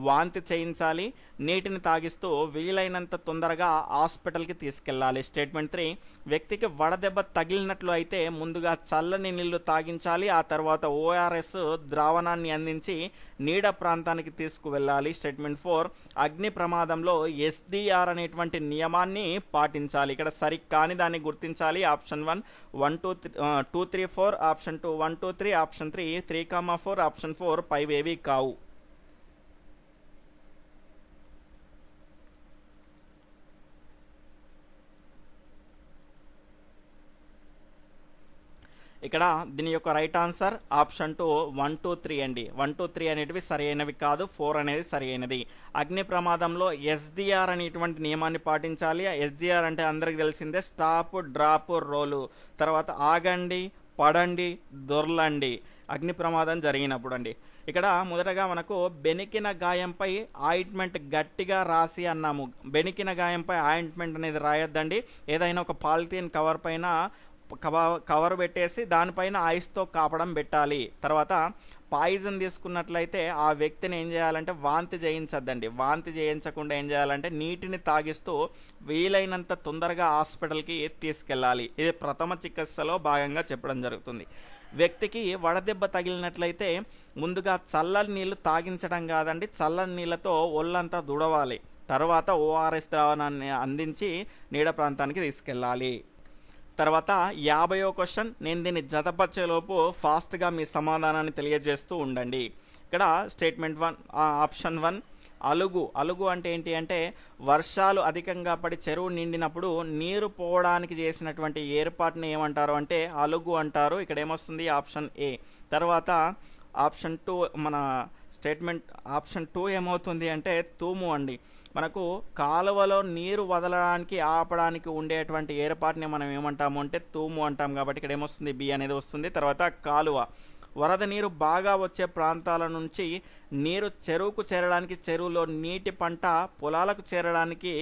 వాంతి చేయించాలి, నీటిని తాగిస్తూ వీలైనంత తొందరగా హాస్పిటల్కి తీసుకెళ్ళాలి. స్టేట్మెంట్ 3, వ్యక్తికి వడదెబ్బ తగిలినట్లు అయితే ముందుగా చల్లని నీళ్లు తాగించాలి, ఆ తర్వాత ORS ద్రావణాన్ని అందించి నీడ ప్రాంతానికి తీసుకువెళ్ళాలి. స్టేట్మెంట్ 4, అగ్ని ప్రమాదంలో SDR అనేటువంటి నియమాన్ని పాటించాలి. ఇక్కడ సరికాని దాన్ని గుర్తించాలి. ఆప్షన్ 1 1 2 3 4, ఆప్షన్ 2 1 2 3, ఆప్షన్ 3 3,4, ఆప్షన్ 4 పైవేవి కావు. ఇక్కడ దీని యొక్క రైట్ ఆన్సర్ ఆప్షన్ 2 1 2 3 అండి. 1 2 3 అనేటివి సరి అయినవి కాదు, 4 అనేది సరి అయినది. అగ్ని ప్రమాదంలో SDR అనేటువంటి నియమాన్ని పాటించాలి. SDR అంటే అందరికి తెలిసిందే, స్టాప్, డ్రాప్, రోలు. తర్వాత ఆగండి, పడండి, దొర్లండి అగ్ని ప్రమాదం జరిగినప్పుడు అండి. ఇక్కడ మొదటగా మనకు బెనికిన గాయంపై ఆయింట్మెంట్ గట్టిగా రాసి అన్నాము. బెనికిన గాయంపై ఆయింట్మెంట్ అనేది రాయొద్దండి. ఏదైనా ఒక పాలిథీన్ కవర్ పైన కవర్ పెట్టేసి దానిపైన ఐస్తో కాపడం పెట్టాలి. తర్వాత పాయిజన్ తీసుకున్నట్లయితే ఆ వ్యక్తిని ఏం చేయాలంటే వాంతి చేయించద్దండి. వాంతి చేయించకుండా ఏం చేయాలంటే నీటిని తాగిస్తూ వీలైనంత తొందరగా హాస్పిటల్కి తీసుకెళ్ళాలి. ఇది ప్రథమ చికిత్సలో భాగంగా చెప్పడం జరుగుతుంది. వ్యక్తికి వడదెబ్బ తగిలినట్లయితే ముందుగా చల్లని నీళ్లు తాగించడం కాదండి, చల్లని నీళ్ళతో ఒళ్ళంతా దుడవాలి. తర్వాత ORS ద్రావణాన్ని అందించి నీడ ప్రాంతానికి తీసుకెళ్ళాలి. తర్వాత 50వ క్వశ్చన్, నేను దీన్ని జతపరిచేలోపు ఫాస్ట్గా మీ సమాధానాన్ని తెలియజేస్తూ ఉండండి. ఇక్కడ స్టేట్మెంట్ 1 ఆప్షన్ 1 అలుగు. అలుగు అంటే ఏంటి అంటే వర్షాలు అధికంగా పడి చెరువు నిండినప్పుడు నీరు పోవడానికి చేసినటువంటి ఏర్పాటుని ఏమంటారు అంటే అలుగు అంటారు. ఇక్కడ ఏమొస్తుంది ఆప్షన్ A. తర్వాత ఆప్షన్ 2 మన స్టేట్మెంట్ ఆప్షన్ 2 ఏమవుతుంది అంటే తూము అండి. మనకు కాలువలో నీరు వదలడానికి ఆపడానికి ఉండేటువంటి ఏర్పాటుని మనం ఏమంటాము అంటే తూము అంటాం. కాబట్టి ఇక్కడ ఏమొస్తుంది, బి అనేది వస్తుంది. తర్వాత కాలువ, వరద నీరు బాగా వచ్చే ప్రాంతాల నుంచి నీరు చెరువుకు చేరడానికి, చెరువులో నీటి పంట పొలాలకు చేరడానికి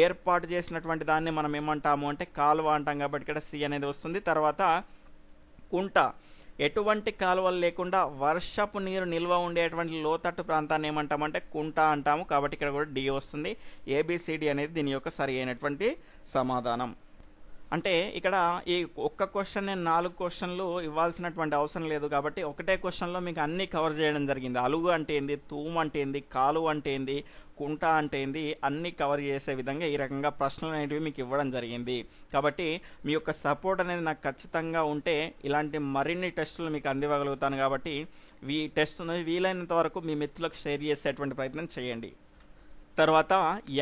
ఏర్పాటు చేసినటువంటి దాన్ని మనం ఏమంటాము అంటే కాలువ అంటాం. కాబట్టి ఇక్కడ సి అనేది వస్తుంది. తర్వాత కుంట, ఎటువంటి కాలువలు లేకుండా వర్షపు నీరు నిల్వ ఉండేటువంటి లోతట్టు ప్రాంతాన్ని ఏమంటామంటే కుంట అంటాము. కాబట్టి ఇక్కడ కూడా డి వస్తుంది. ఏబిసిడి అనేది దీని యొక్క సరి అయినటువంటి సమాధానం. అంటే ఇక్కడ ఈ ఒక్క క్వశ్చన్ నేను 4 క్వశ్చన్లు ఇవ్వాల్సినటువంటి అవసరం లేదు. కాబట్టి ఒకటే క్వశ్చన్లో మీకు అన్నీ కవర్ చేయడం జరిగింది. అలుగు అంటే ఏంది, తూము అంటే ఏంది, కాలువ అంటే ఏంది, కుంట అంటే ఏంది, అన్నీ కవర్ చేసే విధంగా ఈ రకంగా ప్రశ్నలు అనేటివి మీకు ఇవ్వడం జరిగింది. కాబట్టి మీ యొక్క సపోర్ట్ అనేది నాకు ఖచ్చితంగా ఉంటే ఇలాంటి మరిన్ని టెస్టులు మీకు అందివ్వగలుగుతాను. కాబట్టి ఈ టెస్ట్ను వీలైనంత వరకు మీ మిత్రులకు షేర్ చేసేటువంటి ప్రయత్నం చేయండి. తర్వాత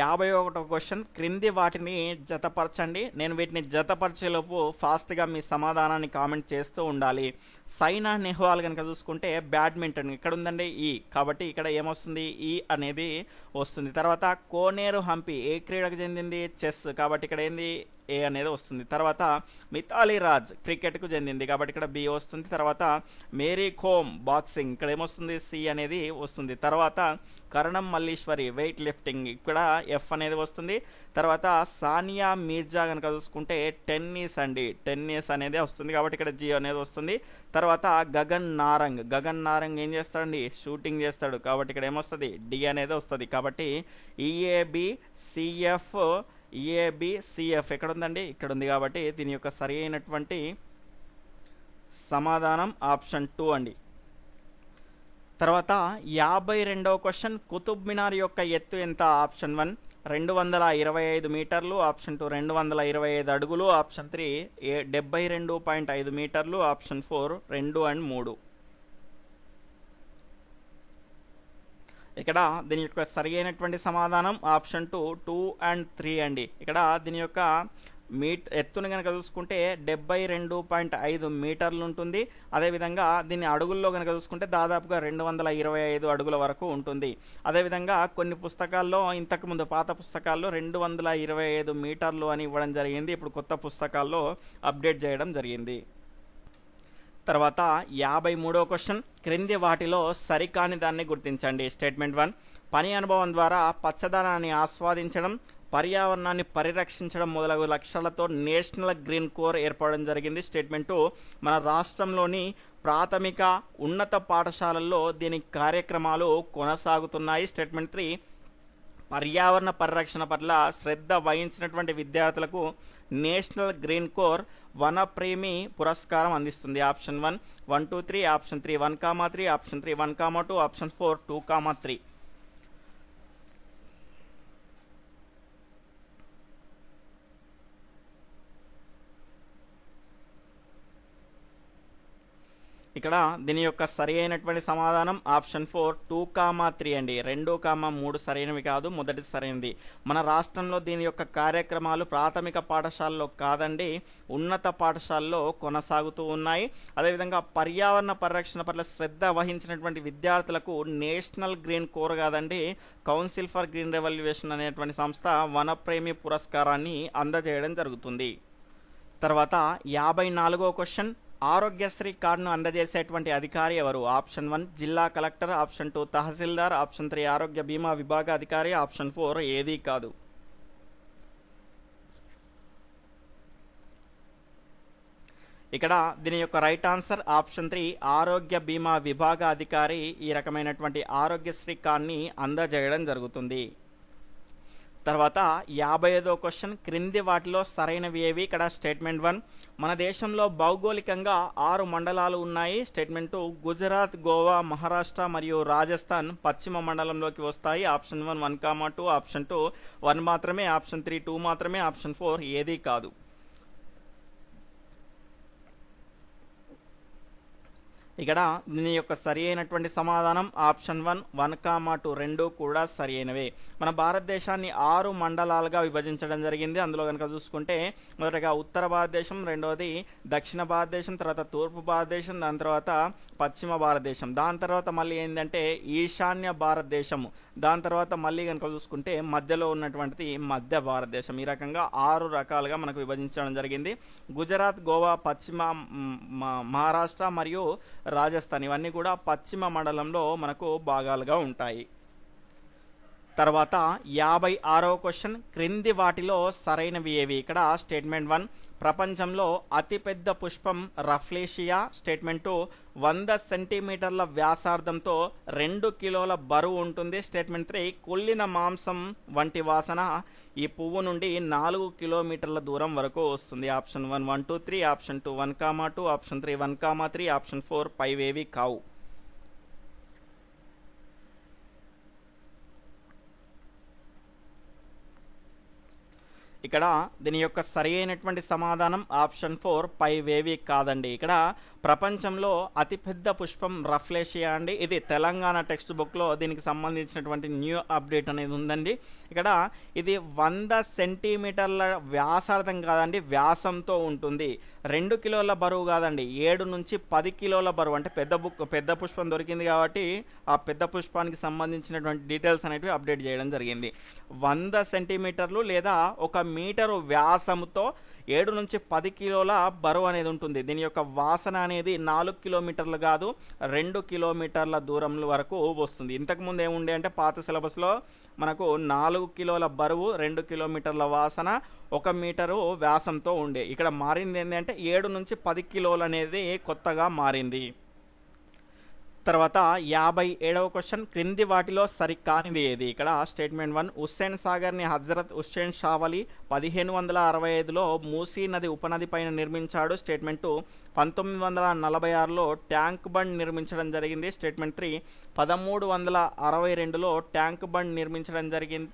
51వ క్వశ్చన్, క్రింది వాటిని జతపరచండి. నేను వీటిని జతపరిచేలోపు ఫాస్ట్గా మీ సమాధానాన్ని కామెంట్ చేస్తూ ఉండాలి. సైనా నెహ్వాల్ కనుక చూసుకుంటే బ్యాడ్మింటన్, ఇక్కడ ఉందండి ఈ, కాబట్టి ఇక్కడ ఏమొస్తుంది, ఈ అనేది వస్తుంది. తర్వాత కోనేరు హంపి ఏ క్రీడకు చెందింది, చెస్, కాబట్టి ఇక్కడ ఏంది, ఏ అనేది వస్తుంది. తర్వాత మిథాలీ రాజ్ క్రికెట్కు చెందింది, కాబట్టి ఇక్కడ బి వస్తుంది. తర్వాత మేరీ కోమ్ బాక్సింగ్, ఇక్కడ ఏమొస్తుంది, సి అనేది వస్తుంది. తర్వాత కరణం మల్లీశ్వరి వెయిట్ లిఫ్టింగ్, ఇక్కడ ఎఫ్ అనేది వస్తుంది. తర్వాత సానియా మీర్జా కనుక చూసుకుంటే టెన్నిస్ అండి, టెన్నిస్ అనేది వస్తుంది. కాబట్టి ఇక్కడ జి అనేది వస్తుంది. తర్వాత గగన్ నారంగ్ ఏం చేస్తాడండి, షూటింగ్ చేస్తాడు. కాబట్టి ఇక్కడ ఏమొస్తుంది, డి అనేది వస్తుంది. కాబట్టి ఈఏబిసిఎఫ్ ఎక్కడ ఉందండి, ఇక్కడ ఉంది. కాబట్టి దీని యొక్క సరి అయినటువంటి సమాధానం ఆప్షన్ 2 అండి. తర్వాత 52వ క్వశ్చన్, కుతుబ్ మినార్ యొక్క ఎత్తు ఎంత? ఆప్షన్ 1 225 మీటర్లు, ఆప్షన్ 2 225 అడుగులు, ఆప్షన్ 3 72.5 మీటర్లు, ఆప్షన్ 4 2 and 3. ఇక్కడ దీని యొక్క సరి అయినటువంటి సమాధానం ఆప్షన్ 2 and 3 అండి. ఇక్కడ దీని యొక్క ఎత్తును కనుక చూసుకుంటే 72.5 మీటర్లు ఉంటుంది. అదేవిధంగా దీన్ని అడుగుల్లో కనుక చూసుకుంటే దాదాపుగా 225 అడుగుల వరకు ఉంటుంది. అదేవిధంగా కొన్ని పుస్తకాల్లో, ఇంతకుముందు పాత పుస్తకాల్లో 225 మీటర్లు అని ఇవ్వడం జరిగింది. ఇప్పుడు కొత్త పుస్తకాల్లో అప్డేట్ చేయడం జరిగింది. తర్వాత 53వ క్వశ్చన్, క్రింది వాటిలో సరికాని దాన్ని గుర్తించండి. స్టేట్మెంట్ 1, పని అనుభవం ద్వారా పచ్చదనాన్ని ఆస్వాదించడం, పర్యావరణాన్ని పరిరక్షించడం మొదలగు లక్ష్యాలతో నేషనల్ గ్రీన్ కోర్ ఏర్పడడం జరిగింది. స్టేట్మెంట్ 2, మన రాష్ట్రంలోని ప్రాథమిక ఉన్నత పాఠశాలల్లో దీని కార్యక్రమాలు కొనసాగుతున్నాయి. స్టేట్మెంట్ 3, పర్యావరణ పరిరక్షణ పట్ల శ్రద్ధ వహించినటువంటి విద్యార్థులకు నేషనల్ గ్రీన్ కోర్ వనప్రేమి పురస్కారం అందిస్తుంది. Option 1 1 2 3, option 3 1,3, option 3 1,2, option 4 2,3. ఇక్కడ దీని యొక్క సరి అయినటువంటి సమాధానం ఆప్షన్ 4 2,3 అండి. 2,3 సరైనవి కాదు, మొదటి సరైనది. మన రాష్ట్రంలో దీని యొక్క కార్యక్రమాలు ప్రాథమిక పాఠశాలలో కాదండి, ఉన్నత పాఠశాలలో కొనసాగుతూ ఉన్నాయి. అదేవిధంగా పర్యావరణ పరిరక్షణ పట్ల శ్రద్ధ వహించినటువంటి విద్యార్థులకు నేషనల్ గ్రీన్ కోర్ కాదండి, కౌన్సిల్ ఫర్ గ్రీన్ రెవల్యూషన్ అనేటువంటి సంస్థ వనప్రేమి పురస్కారాన్ని అందజేయడం జరుగుతుంది. తర్వాత 54వ క్వశ్చన్, ఆరోగ్యశ్రీ కార్డును అందజేసేటువంటి అధికారి ఎవరు? ఆప్షన్ 1 జిల్లా కలెక్టర్, ఆప్షన్ 2 తహసీల్దార్, ఆప్షన్ 3 ఆరోగ్య బీమా విభాగ అధికారి, ఆప్షన్ 4 ఏదీ కాదు. ఇక్కడ దీని యొక్క రైట్ ఆన్సర్ ఆప్షన్ 3 ఆరోగ్య బీమా విభాగ అధికారి ఈ రకమైనటువంటి ఆరోగ్యశ్రీ కార్డుని అందజేయడం జరుగుతుంది. తర్వాత 55వ క్వశ్చన్, క్రింది వాటిలో సరైనవి ఏవి? ఇక్కడ స్టేట్మెంట్ 1, మన దేశంలో భౌగోళికంగా 6 మండలాలు ఉన్నాయి. స్టేట్మెంట్ 2, గుజరాత్, గోవా, మహారాష్ట్ర మరియు రాజస్థాన్ పశ్చిమ మండలంలోకి వస్తాయి. ఆప్షన్ 1 1,2, ఆప్షన్ 2 1 మాత్రమే, ఆప్షన్ 3 2 మాత్రమే, ఆప్షన్ 4 ఏదీ కాదు. ఇక్కడ దీని యొక్క సరి అయినటువంటి సమాధానం ఆప్షన్ 1 1,2 రెండు కూడా సరి అయినవే. మన భారతదేశాన్ని 6 మండలాలుగా విభజించడం జరిగింది. అందులో కనుక చూసుకుంటే మొదటగా ఉత్తర భారతదేశం, రెండవది దక్షిణ భారతదేశం, తర్వాత తూర్పు భారతదేశం, దాని తర్వాత పశ్చిమ భారతదేశం, దాని తర్వాత మళ్ళీ ఏంటంటే ఈశాన్య భారతదేశం, దాని తర్వాత మళ్ళీ కనుక చూసుకుంటే మధ్యలో ఉన్నటువంటిది మధ్య భారతదేశం. ఈ రకంగా 6 రకాలుగా మనకు విభజించడం జరిగింది. గుజరాత్, గోవా, పశ్చిమ మహారాష్ట్ర మరియు రాజస్థాన్ ఇవన్నీ కూడా పశ్చిమ మండలంలో మనకు భాగాలుగా ఉంటాయి. తర్వాత 56వ క్వశ్చన్, క్రింది వాటిలో సరైనవి ఏవి? ఇక్కడ స్టేట్మెంట్ 1, ప్రపంచంలో అతిపెద్ద పుష్పం రఫ్లేషియా. స్టేట్మెంట్ 2, 100 సెంటీమీటర్ల వ్యాసార్థంతో 2 కిలోల బరువు ఉంటుంది. స్టేట్మెంట్ 3, కుళ్ళిన మాంసం వంటి వాసన ఈ పువ్వు నుండి 4 కిలోమీటర్ల దూరం వరకు వస్తుంది. ఆప్షన్ 1 1 2 3, ఆప్షన్ 2 1, 2, ఆప్షన్ 3 1, 3, ఆప్షన్ 4 పైవేవి కావు. ఇక్కడ దీని యొక్క సరి అయినటువంటి సమాధానం ఆప్షన్ 4 పైవేవి కాదండి. ఇక్కడ ప్రపంచంలో అతిపెద్ద పుష్పం రఫ్లేషియా అండి. ఇది తెలంగాణ టెక్స్ట్ బుక్లో దీనికి సంబంధించినటువంటి న్యూ అప్డేట్ అనేది ఉందండి. ఇక్కడ ఇది 100 సెంటీమీటర్ల వ్యాసార్థం కాదండి, వ్యాసంతో ఉంటుంది. 2 కిలోల బరువు కాదండి, 7 నుంచి 10 కిలోల బరువు. అంటే పెద్ద పుష్పం దొరికింది కాబట్టి ఆ పెద్ద పుష్పానికి సంబంధించినటువంటి డీటెయిల్స్ అనేవి అప్డేట్ చేయడం జరిగింది. 100 సెంటీమీటర్లు లేదా 1 మీటరు వ్యాసంతో 7 నుంచి 10 కిలోల బరువు అనేది ఉంటుంది. దీని యొక్క వాసన అనేది 4 కిలోమీటర్లు కాదు, 2 కిలోమీటర్ల దూరం వరకు వస్తుంది. ఇంతకుముందు ఏముండే అంటే పాత సిలబస్లో మనకు 4 కిలోల బరువు, 2 కిలోమీటర్ల వాసన, 1 మీటరు వ్యాసంతో ఉండే. ఇక్కడ మారింది ఏంటంటే 7 నుంచి 10 కిలోలు అనేది కొత్తగా మారింది. తర్వాత 57వ క్వశ్చన్, క్రింది వాటిలో సరికానిది ఏది? ఇక్కడ స్టేట్మెంట్ 1, హుస్సేన్ సాగర్ని హజరత్ హుస్సేన్ షా వలి 1545లో మూసీ నది ఉపనది పైన నిర్మించాడు. స్టేట్మెంట్ 2, 1946లో ట్యాంక్ బండ్ నిర్మించడం జరిగింది. స్టేట్మెంట్ 3, 1362లో ట్యాంక్ బండ్ నిర్మించడం జరిగింది.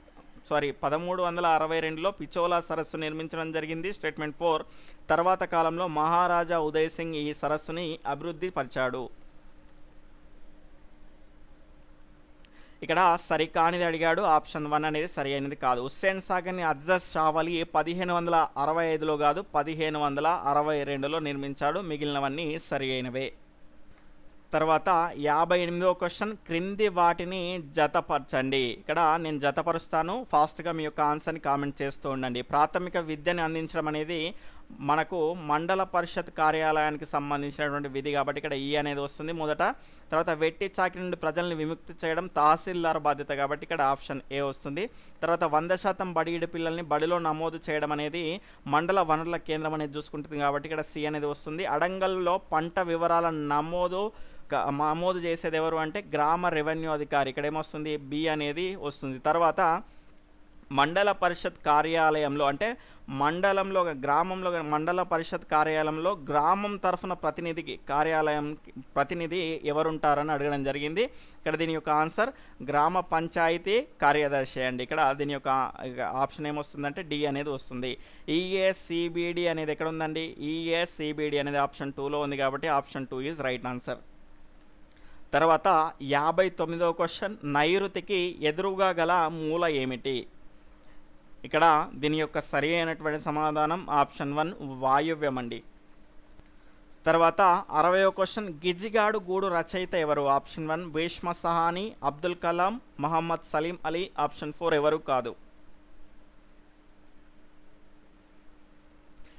1362లో పిచోలా సరస్సు నిర్మించడం జరిగింది. స్టేట్మెంట్ 4, తర్వాత కాలంలో మహారాజా ఉదయ్ సింగ్ ఈ సరస్సుని అభివృద్ధి పరిచాడు. ఇక్కడ సరికానిది అడిగాడు, ఆప్షన్ 1 అనేది సరి అయినది కాదు. హుస్సేన్ సాగర్ని హజరత్ షా వలి 1565లో కాదు 1562లో నిర్మించాడు. మిగిలినవన్నీ సరి అయినవే. తర్వాత 58వ క్వశ్చన్, క్రింది వాటిని జతపరచండి. ఇక్కడ నేను జతపరుస్తాను, ఫాస్ట్గా మీ యొక్క ఆన్సర్ని కామెంట్ చేస్తూ ఉండండి. ప్రాథమిక విద్యని అందించడం అనేది మనకు మండల పరిషత్ కార్యాలయానికి సంబంధించినటువంటి విధి కాబట్టి ఇక్కడ ఈ అనేది వస్తుంది మొదట. తర్వాత వెట్టి చాకిరి నుండి ప్రజల్ని విముక్తి చేయడం తహసీల్దార్ బాధ్యత కాబట్టి ఇక్కడ ఆప్షన్ ఏ వస్తుంది. తర్వాత 100% బడిఈడి పిల్లల్ని బడిలో నమోదు చేయడం అనేది మండల వనరుల కేంద్రం అనేది చూసుకుంటుంది కాబట్టి ఇక్కడ సి అనేది వస్తుంది. అడంగల్లో పంట వివరాల నమోదు చేసేది ఎవరు అంటే గ్రామ రెవెన్యూ అధికారి. ఇక్కడ ఏమొస్తుంది, బి అనేది వస్తుంది. తర్వాత మండల పరిషత్ కార్యాలయంలో అంటే మండలంలో గ్రామంలో మండల పరిషత్ కార్యాలయంలో గ్రామం తరఫున ప్రతినిధి ఎవరుంటారని అడగడం జరిగింది. ఇక్కడ దీని యొక్క ఆన్సర్ గ్రామ పంచాయతీ కార్యదర్శి అండి. ఇక్కడ దీని యొక్క ఆప్షన్ ఏమొస్తుందంటే డి అనేది వస్తుంది. ఈఏసిబిడి అనేది ఎక్కడ ఉందండి, ఈఏసిబిడి అనేది ఆప్షన్ 2లో ఉంది కాబట్టి ఆప్షన్ 2 ఈజ్ రైట్ ఆన్సర్. తర్వాత 59వ క్వశ్చన్, నైరుతికి ఎదురుగా గల మూల ఏమిటి? ఇక్కడ దీని యొక్క సరి అయినటువంటి సమాధానం ఆప్షన్ 1 వాయువ్యం అండి. తర్వాత 60వ క్వశ్చన్, గిజిగాడు గూడు రచయిత ఎవరు? ఆప్షన్ 1 భీష్మ సహాని, అబ్దుల్ కలాం, మహమ్మద్ సలీం అలీ. ఆప్షన్ 4 ఎవరు కాదు.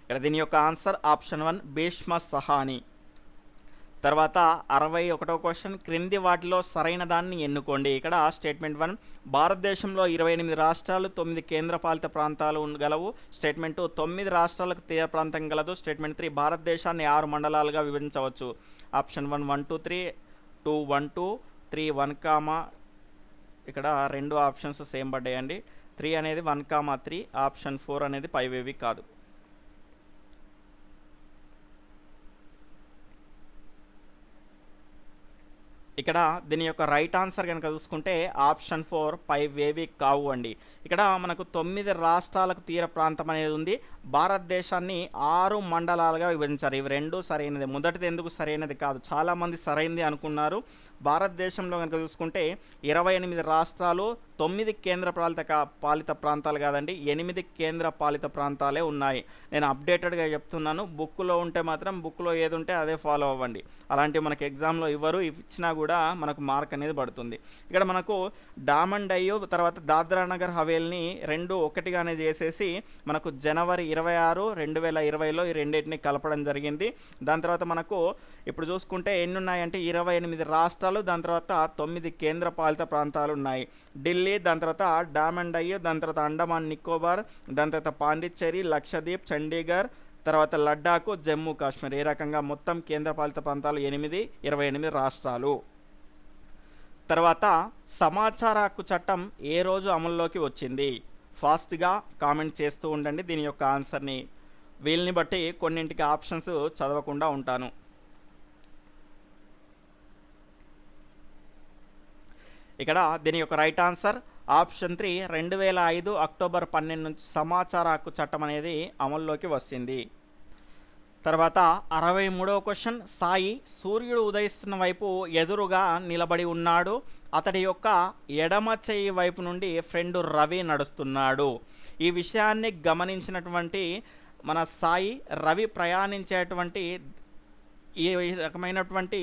ఇక్కడ దీని యొక్క ఆన్సర్ ఆప్షన్ 1 భీష్మ సహాని. తర్వాత 61వ క్వశ్చన్, క్రింది వాటిలో సరైన దాన్ని ఎన్నుకోండి. ఇక్కడ స్టేట్మెంట్ 1, భారతదేశంలో 28 రాష్ట్రాలు 9 కేంద్రపాలిత ప్రాంతాలు గలవు. స్టేట్మెంట్ 2, 9 రాష్ట్రాలకు తీర ప్రాంతం గలదు. స్టేట్మెంట్ 3, భారతదేశాన్ని 6 మండలాలుగా విభజించవచ్చు. ఆప్షన్ 1 1 2 3, 2 1 2, 3 1, ఇక్కడ 2 ఆప్షన్స్ సేమ్ పడ్డాయండి. 3 అనేది 1, 3, ఆప్షన్ 4 అనేది పైవేవి కాదు. ఇక్కడ దీని యొక్క రైట్ ఆన్సర్ కనుక చూసుకుంటే ఆప్షన్ 4 పైవేవి కావు అండి. ఇక్కడ మనకు 9 రాష్ట్రాలకు తీర ప్రాంతం అనేది ఉంది. భారతదేశాన్ని 6 మండలాలుగా విభజించారు. ఇవి రెండు సరైనది. మొదటిది ఎందుకు సరైనది కాదు, చాలామంది సరైనది అనుకున్నారు. భారతదేశంలో కనుక చూసుకుంటే 28 రాష్ట్రాలు, 9 కేంద్ర పాలిత ప్రాంతాలు కాదండి, 8 కేంద్ర పాలిత ప్రాంతాలే ఉన్నాయి. నేను అప్డేటెడ్గా చెప్తున్నాను. బుక్లో ఉంటే మాత్రం బుక్లో ఏది ఉంటే అదే ఫాలో అవ్వండి. అలాంటివి మనకు ఎగ్జామ్లో ఇవ్వరు, ఇచ్చినా కూడా మనకు మార్క్ అనేది పడుతుంది. ఇక్కడ మనకు డామన్ డయ్యు తర్వాత దాద్రా నగర్ హవేల్ని రెండు ఒకటిగానే చేసేసి మనకు జనవరి 26, 2020లో ఈ రెండింటిని కలపడం జరిగింది. దాని తర్వాత మనకు ఇప్పుడు చూసుకుంటే ఎన్ని ఉన్నాయంటే 28 రాష్ట్రాలు, దాని తర్వాత 9 కేంద్ర పాలిత ప్రాంతాలు ఉన్నాయి. ఢిల్లీ, దాని తర్వాత డామన్ డయ్యు, దాని తర్వాత అండమాన్ నికోబార్, దాని తర్వాత పాండిచ్చేరి, లక్షద్వీప్, చండీగఢ్, తర్వాత లడ్డాకు, జమ్మూ కాశ్మీర్. ఈ రకంగా మొత్తం కేంద్ర పాలిత ప్రాంతాలు 8, 28 రాష్ట్రాలు. తర్వాత సమాచార హక్కు చట్టం ఏ రోజు అమల్లోకి వచ్చింది? ఫాస్ట్గా కామెంట్ చేస్తూ ఉండండి దీని యొక్క ఆన్సర్ని. వీళ్ళని బట్టి కొన్నింటికి ఆప్షన్స్ చదవకుండా ఉంటాను. ఇక్కడ దీని యొక్క రైట్ ఆన్సర్ ఆప్షన్ 3, 2005 అక్టోబర్ 12 నుంచి సమాచార హక్కు చట్టం అనేది అమల్లోకి వచ్చింది. తర్వాత 63వ క్వశ్చన్, సాయి సూర్యుడు ఉదయిస్తున్న వైపు ఎదురుగా నిలబడి ఉన్నాడు. అతడి యొక్క ఎడమ చేయి వైపు నుండి ఫ్రెండ్ రవి నడుస్తున్నాడు. ఈ విషయాన్ని గమనించినటువంటి మన సాయి రవి ప్రయాణించేటువంటి ఈ రకమైనటువంటి,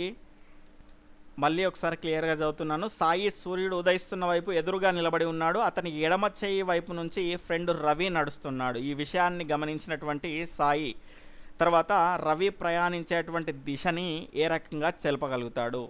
మళ్ళీ ఒకసారి క్లియర్గా చదువుతున్నాను. సాయి సూర్యుడు ఉదయిస్తున్న వైపు ఎదురుగా నిలబడి ఉన్నాడు. అతని ఎడమ చేయి వైపు నుంచి ఫ్రెండ్ రవి నడుస్తున్నాడు. ఈ విషయాన్ని గమనించినటువంటి సాయి తర్వాత రవి ప్రయాణించేటువంటి దిశని ఏ రకంగా తెలపగలుగుతాడు?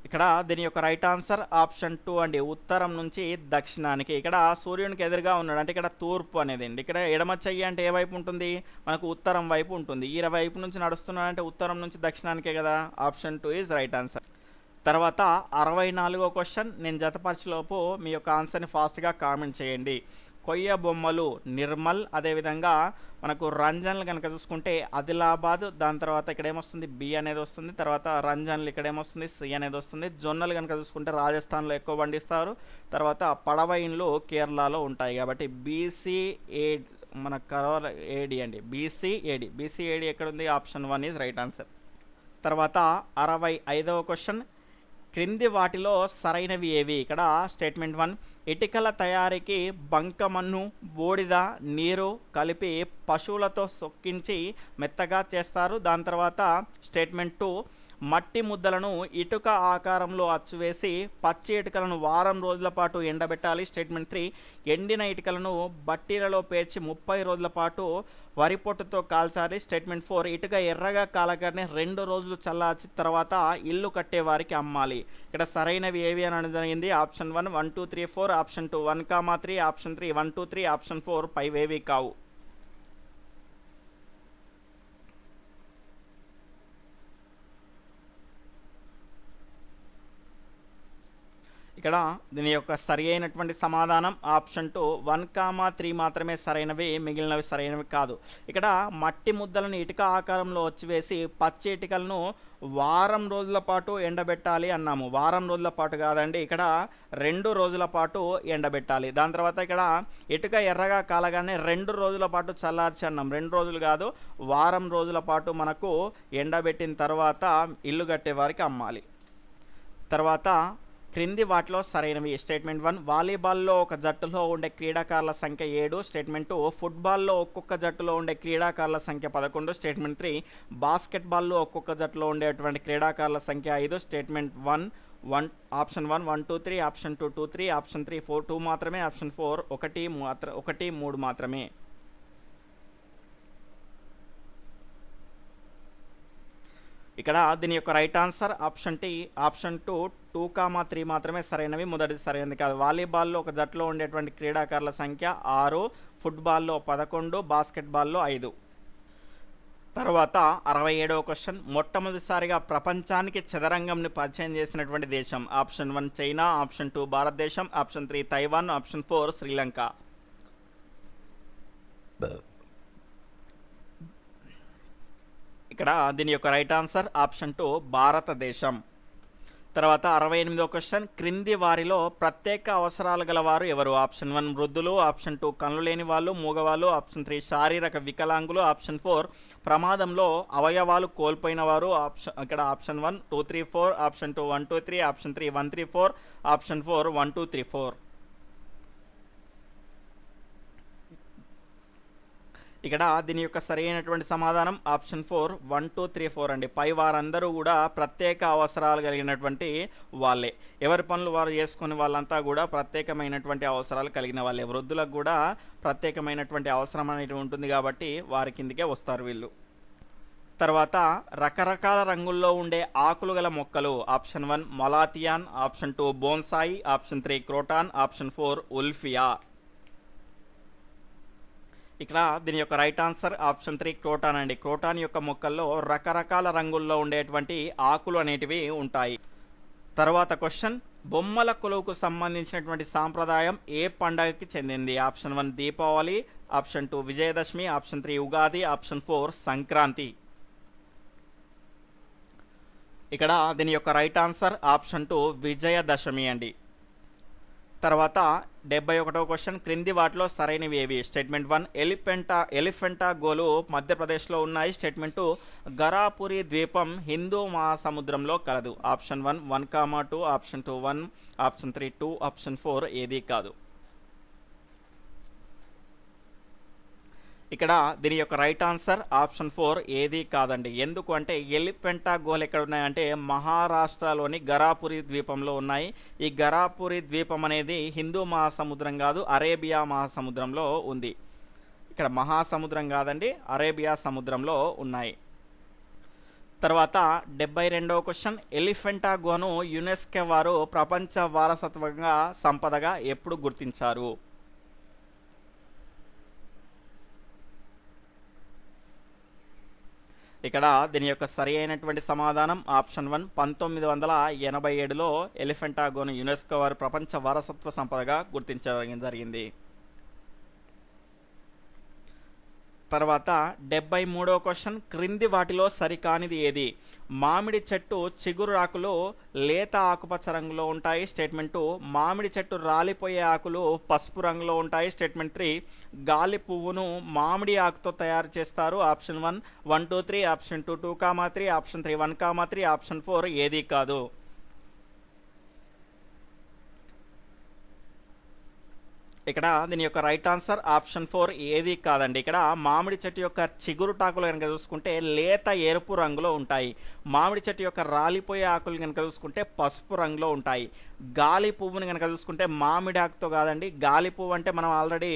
ఇక్కడ దీని యొక్క రైట్ ఆన్సర్ ఆప్షన్ 2 అండి, ఉత్తరం నుంచి దక్షిణానికి. ఇక్కడ సూర్యునికి ఎదురుగా ఉన్నాడు అంటే ఇక్కడ తూర్పు అనేది అండి. ఇక్కడ ఎడమ చెయ్యి అంటే ఏ వైపు ఉంటుంది? మనకు ఉత్తరం వైపు ఉంటుంది. ఈ వైపు నుంచి నడుస్తున్నాడంటే ఉత్తరం నుంచి దక్షిణానికే కదా. Option 2 is right answer. తర్వాత 64వ క్వశ్చన్, నేను జతపరచలోపు మీ యొక్క ఆన్సర్ని ఫాస్ట్గా కామెంట్ చేయండి. కొయ్య బొమ్మలు నిర్మల్, అదేవిధంగా మనకు రంజన్లు కనుక చూసుకుంటే ఆదిలాబాద్, దాని తర్వాత ఇక్కడ ఏమొస్తుంది బి అనేది వస్తుంది, తర్వాత రంజన్లు ఇక్కడ ఏమొస్తుంది సి అనేది వస్తుంది. జొన్నలు కనుక చూసుకుంటే రాజస్థాన్లో ఎక్కువ పండిస్తారు, తర్వాత పడవైన్లు కేరళలో ఉంటాయి. కాబట్టి బీసీఏ మన కరోల ఏడి అండి, బీసీఏడి ఎక్కడ ఉంది? Option 1 is right answer. తర్వాత 65వ క్వశ్చన్, క్రింది వాటిలో సరైనవి ఏవి? ఇక్కడ స్టేట్మెంట్ 1, ఇటుకల తయారీకి బంకమన్ను, బూడిద, నీరు కలిపి పశువులతో సొక్కించి మెత్తగా చేస్తారు. దాని తర్వాత స్టేట్మెంట్ 2, మట్టి ముద్దలను ఇటుక ఆకారంలో అచ్చువేసి పచ్చి ఇటుకలను వారం రోజుల పాటు ఎండబెట్టాలి. స్టేట్మెంట్ 3, ఎండిన ఇటుకలను బట్టీలలో పేర్చి 30 రోజుల పాటు వరి పొట్టుతో కాల్చాలి. స్టేట్మెంట్ 4, ఇటుక ఎర్రగా కాలగానే 2 రోజులు చల్లార్చి తర్వాత ఇల్లు కట్టే వారికి అమ్మాలి. ఇక్కడ సరైనవి ఏవి అని అనడం జరిగింది. ఆప్షన్ 1, 1, 2, 3, 4, ఆప్షన్ 2, 1, 3, ఆప్షన్ 3, 1, 2, 3, ఆప్షన్ 4 పైవేవి కావు. ఇక్కడ దీని యొక్క సరి అయినటువంటి సమాధానం ఆప్షన్ 2, 1, 3 మాత్రమే సరైనవి, మిగిలినవి సరైనవి కాదు. ఇక్కడ మట్టి ముద్దలను ఇటుక ఆకారంలో వచ్చివేసి పచ్చి ఇటుకలను వారం రోజుల పాటు ఎండబెట్టాలి అన్నాము. వారం రోజుల పాటు కాదండి, ఇక్కడ 2 రోజుల పాటు ఎండబెట్టాలి. దాని తర్వాత ఇక్కడ ఇటుక ఎర్రగా కాలగానే 2 రోజుల పాటు చల్లార్చి అన్నాం. 2 రోజులు కాదు, వారం రోజుల పాటు మనకు ఎండబెట్టిన తర్వాత ఇల్లు కట్టే వారికి అమ్మాలి. తర్వాత క్రింది వాటిలో సరైనవి. స్టేట్మెంట్ 1, వాలీబాల్లో ఒక జట్టులో ఉండే క్రీడాకారుల సంఖ్య 7. స్టేట్మెంట్ 2, ఫుట్బాల్లో ఒక్కొక్క జట్టులో ఉండే క్రీడాకారుల సంఖ్య 11. స్టేట్మెంట్ 3, బాస్కెట్బాల్లో ఒక్కొక్క జట్టులో ఉండేటువంటి క్రీడాకారుల సంఖ్య 5. స్టేట్మెంట్ 1, ఆప్షన్ 1, 1, 2, 3, ఆప్షన్ 2, 2, 3, ఆప్షన్ 3, 4, 2 మాత్రమే, ఆప్షన్ 4, 1, 3 మాత్రమే. ఇక్కడ దీని యొక్క రైట్ ఆన్సర్ ఆప్షన్ 2, 2, 3 మాత్రమే సరైనవి. మొదటిది సరైనది కాదు. వాలీబాల్లో ఒక జట్టులో ఉండేటువంటి క్రీడాకారుల సంఖ్య 6, ఫుట్బాల్లో 11, బాస్కెట్బాల్లో 5. తర్వాత 67వ క్వశ్చన్, మొట్టమొదటిసారిగా ప్రపంచానికి చదరంగంని పరిచయం చేసినటువంటి దేశం. ఆప్షన్ 1 చైనా, ఆప్షన్ 2 భారతదేశం, ఆప్షన్ 3 తైవాన్, ఆప్షన్ 4 శ్రీలంక. ఇక్కడ దీని యొక్క రైట్ ఆన్సర్ ఆప్షన్ 2 భారతదేశం. తర్వాత 68వ క్వశ్చన్, క్రింది వారిలో ప్రత్యేక అవసరాలు గలవారు ఎవరు? ఆప్షన్ 1 వృద్ధులు, ఆప్షన్ 2 కళ్ళు లేని వాళ్ళు మూగవాళ్ళు, ఆప్షన్ 3 శారీరక వికలాంగులు, ఆప్షన్ 4 ప్రమాదంలో అవయవాలు కోల్పోయిన వారు. ఇక్కడ ఆప్షన్ 1 2 3 4, ఆప్షన్ 2 1 2 3, ఆప్షన్ 3 1 3 4, ఆప్షన్ 4 1 2 3 4. ఇక్కడ దీని యొక్క సరైనటువంటి సమాధానం ఆప్షన్ 4 1 2 3 4 అండి. పై వారందరూ కూడా ప్రత్యేక అవసరాలు కలిగినటువంటి వాళ్ళే. ఎవరి పనులు వారు చేసుకునే వాళ్ళంతా కూడా ప్రత్యేకమైనటువంటి అవసరాలు కలిగిన వాళ్ళే. వృద్ధులకు కూడా ప్రత్యేకమైనటువంటి అవసరం అనేది ఉంటుంది కాబట్టి వారి కిందికే వస్తారు వీళ్ళు. తర్వాత రకరకాల రంగుల్లో ఉండే ఆకులు గల మొక్కలు. Option 1 malathion, option 2 bonsai, option 3 croton, option 4 wolffia. ఇక్కడ దీని యొక్క రైట్ ఆన్సర్ ఆప్షన్ 3 క్రోటాన్ అండి. క్రోటాన్ యొక్క మొక్కల్లో రకరకాల రంగుల్లో ఉండేటువంటి ఆకులు అనేటివి ఉంటాయి. తర్వాత క్వశ్చన్, బొమ్మల కొలువుకు సంబంధించినటువంటి సాంప్రదాయం ఏ పండగకి చెందింది? Option 1 Deepavali, option 2 Vijayadashami, option 3 Ugadi, option 4 Sankranti. ఇక్కడ దీని యొక్క రైట్ ఆన్సర్ ఆప్షన్ 2 విజయదశమి అండి. తర్వాత 71వ క్వశ్చన్, క్రింది వాటిలో సరైనవి ఏవి? స్టేట్మెంట్ 1 ఎలిఫెంటా గోలు మధ్యప్రదేశ్లో ఉన్నాయి. స్టేట్మెంట్ 2 గరాపురి ద్వీపం హిందూ మహాసముద్రంలో కలదు. ఆప్షన్ 1 1, 2, ఆప్షన్ 2 1, ఆప్షన్ 3 2, ఆప్షన్ 4 ఏది కాదు. ఇక్కడ దీని యొక్క రైట్ ఆన్సర్ ఆప్షన్ 4 ఏది కాదండి. ఎందుకు అంటే ఎలిఫెంటా గోల్ ఎక్కడ ఉన్నాయంటే మహారాష్ట్రలోని గరాపురి ద్వీపంలో ఉన్నాయి. ఈ గరాపురి ద్వీపం అనేది హిందూ మహాసముద్రం కాదు, అరేబియా మహాసముద్రంలో ఉంది. ఇక్కడ మహాసముద్రం కాదండి, అరేబియా సముద్రంలో ఉన్నాయి. తర్వాత 72వ క్వశ్చన్, ఎలిఫెంటా గోను యునెస్కో వారు ప్రపంచ వారసత్వంగా సంపదగా ఎప్పుడు గుర్తించారు? ఇక్కడ దీని యొక్క సరి అయినటువంటి సమాధానం ఆప్షన్ 1 1987లో ఎలిఫెంటా గోను యునెస్కో వారు ప్రపంచ వారసత్వ సంపదగా గుర్తించడం జరిగింది. తర్వాత 73వ క్వశ్చన్, క్రింది వాటిలో సరికానిది ఏది? మామిడి చెట్టు చిగురు ఆకులు లేత ఆకుపచ్చ రంగులో ఉంటాయి. స్టేట్మెంట్ 2 మామిడి చెట్టు రాలిపోయే ఆకులు పసుపు రంగులో ఉంటాయి. స్టేట్మెంట్ 3 గాలి పువ్వును మామిడి ఆకుతో తయారు చేస్తారు. ఆప్షన్ 1 1 2 3, ఆప్షన్ 2 2, 3, ఆప్షన్ 3 1, 3, ఆప్షన్ 4 ఏది కాదు. ఇక్కడ దీని యొక్క రైట్ ఆన్సర్ ఆప్షన్ 4 ఏది కాదండి. ఇక్కడ మామిడి చెట్టు యొక్క చిగురు టాకులు కనుక చూసుకుంటే లేత ఎరుపు రంగులో ఉంటాయి. మామిడి చెట్టు యొక్క రాలిపోయే ఆకులు కనుక చూసుకుంటే పసుపు రంగులో ఉంటాయి. గాలి పువ్వుని కనుక చూసుకుంటే మామిడి ఆకుతో కాదండి, గాలి పువ్వు అంటే మనం ఆల్రెడీ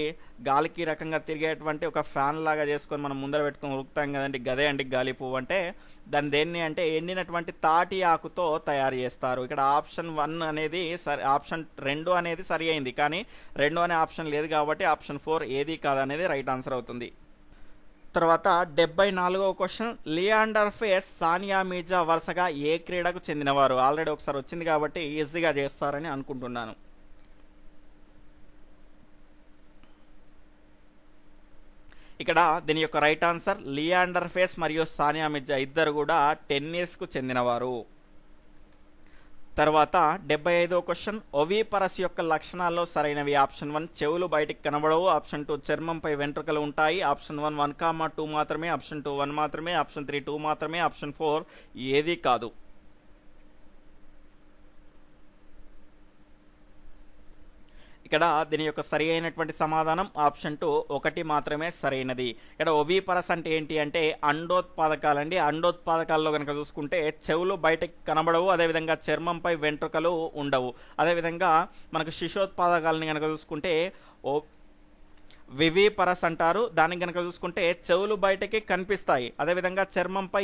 గాలికి రకంగా తిరిగేటువంటి ఒక ఫ్యాన్ లాగా చేసుకొని మనం ముందర పెట్టుకొని ఉరుకుతాం కదండి, గదే అండి గాలి పువ్వు అంటే. దాన్ని దేన్ని అంటే ఎండినటువంటి తాటి ఆకుతో తయారు చేస్తారు. ఇక్కడ ఆప్షన్ 1 అనేది ఆప్షన్ 2 అనేది సరి అయింది, కానీ 2 అనే ఆప్షన్ లేదు కాబట్టి ఆప్షన్ 4 ఏది కాదనేది రైట్ ఆన్సర్ అవుతుంది. తర్వాత 74వ క్వశ్చన్, లియాండర్ పేస్, సానియా మీర్జా వరుసగా ఏ క్రీడకు చెందినవారు? ఆల్రెడీ ఒకసారి వచ్చింది కాబట్టి ఈజీగా చేస్తారని అనుకుంటున్నాను. ఇక్కడ దీని యొక్క రైట్ ఆన్సర్ లియాండర్ పేస్ మరియు సానియా మీర్జా ఇద్దరు కూడా టెన్నిస్కు చెందినవారు. తర్వాత 75వ క్వశ్చన్, ఒవిపరస్ యొక్క లక్షణాల్లో సరైనవి? ఆప్షన్ 1 చెవులు బయటికి కనబడవు, ఆప్షన్ 2 చర్మంపై వెంట్రుకలు ఉంటాయి, ఆప్షన్ 1 1, 2 మాత్రమే, ఆప్షన్ 2 1 మాత్రమే, ఆప్షన్ 3 2 మాత్రమే, ఆప్షన్ 4 ఏది కాదు. ఇక్కడ దీని యొక్క సరి అయినటువంటి సమాధానం ఆప్షన్ 2 1 మాత్రమే సరైనది. ఇక్కడ ఒవిపరస్ అంటే ఏంటి అంటే అండోత్పాదకాలండి. అండోత్పాదకాల్లో కనుక చూసుకుంటే చెవులు బయటకు కనబడవు, అదేవిధంగా చర్మంపై వెంట్రుకలు ఉండవు. అదేవిధంగా మనకు శిశోత్పాదకాలని కనుక చూసుకుంటే వివిపరస్ అంటారు. దానికి కనుక చూసుకుంటే చెవులు బయటకి కనిపిస్తాయి, అదేవిధంగా చర్మంపై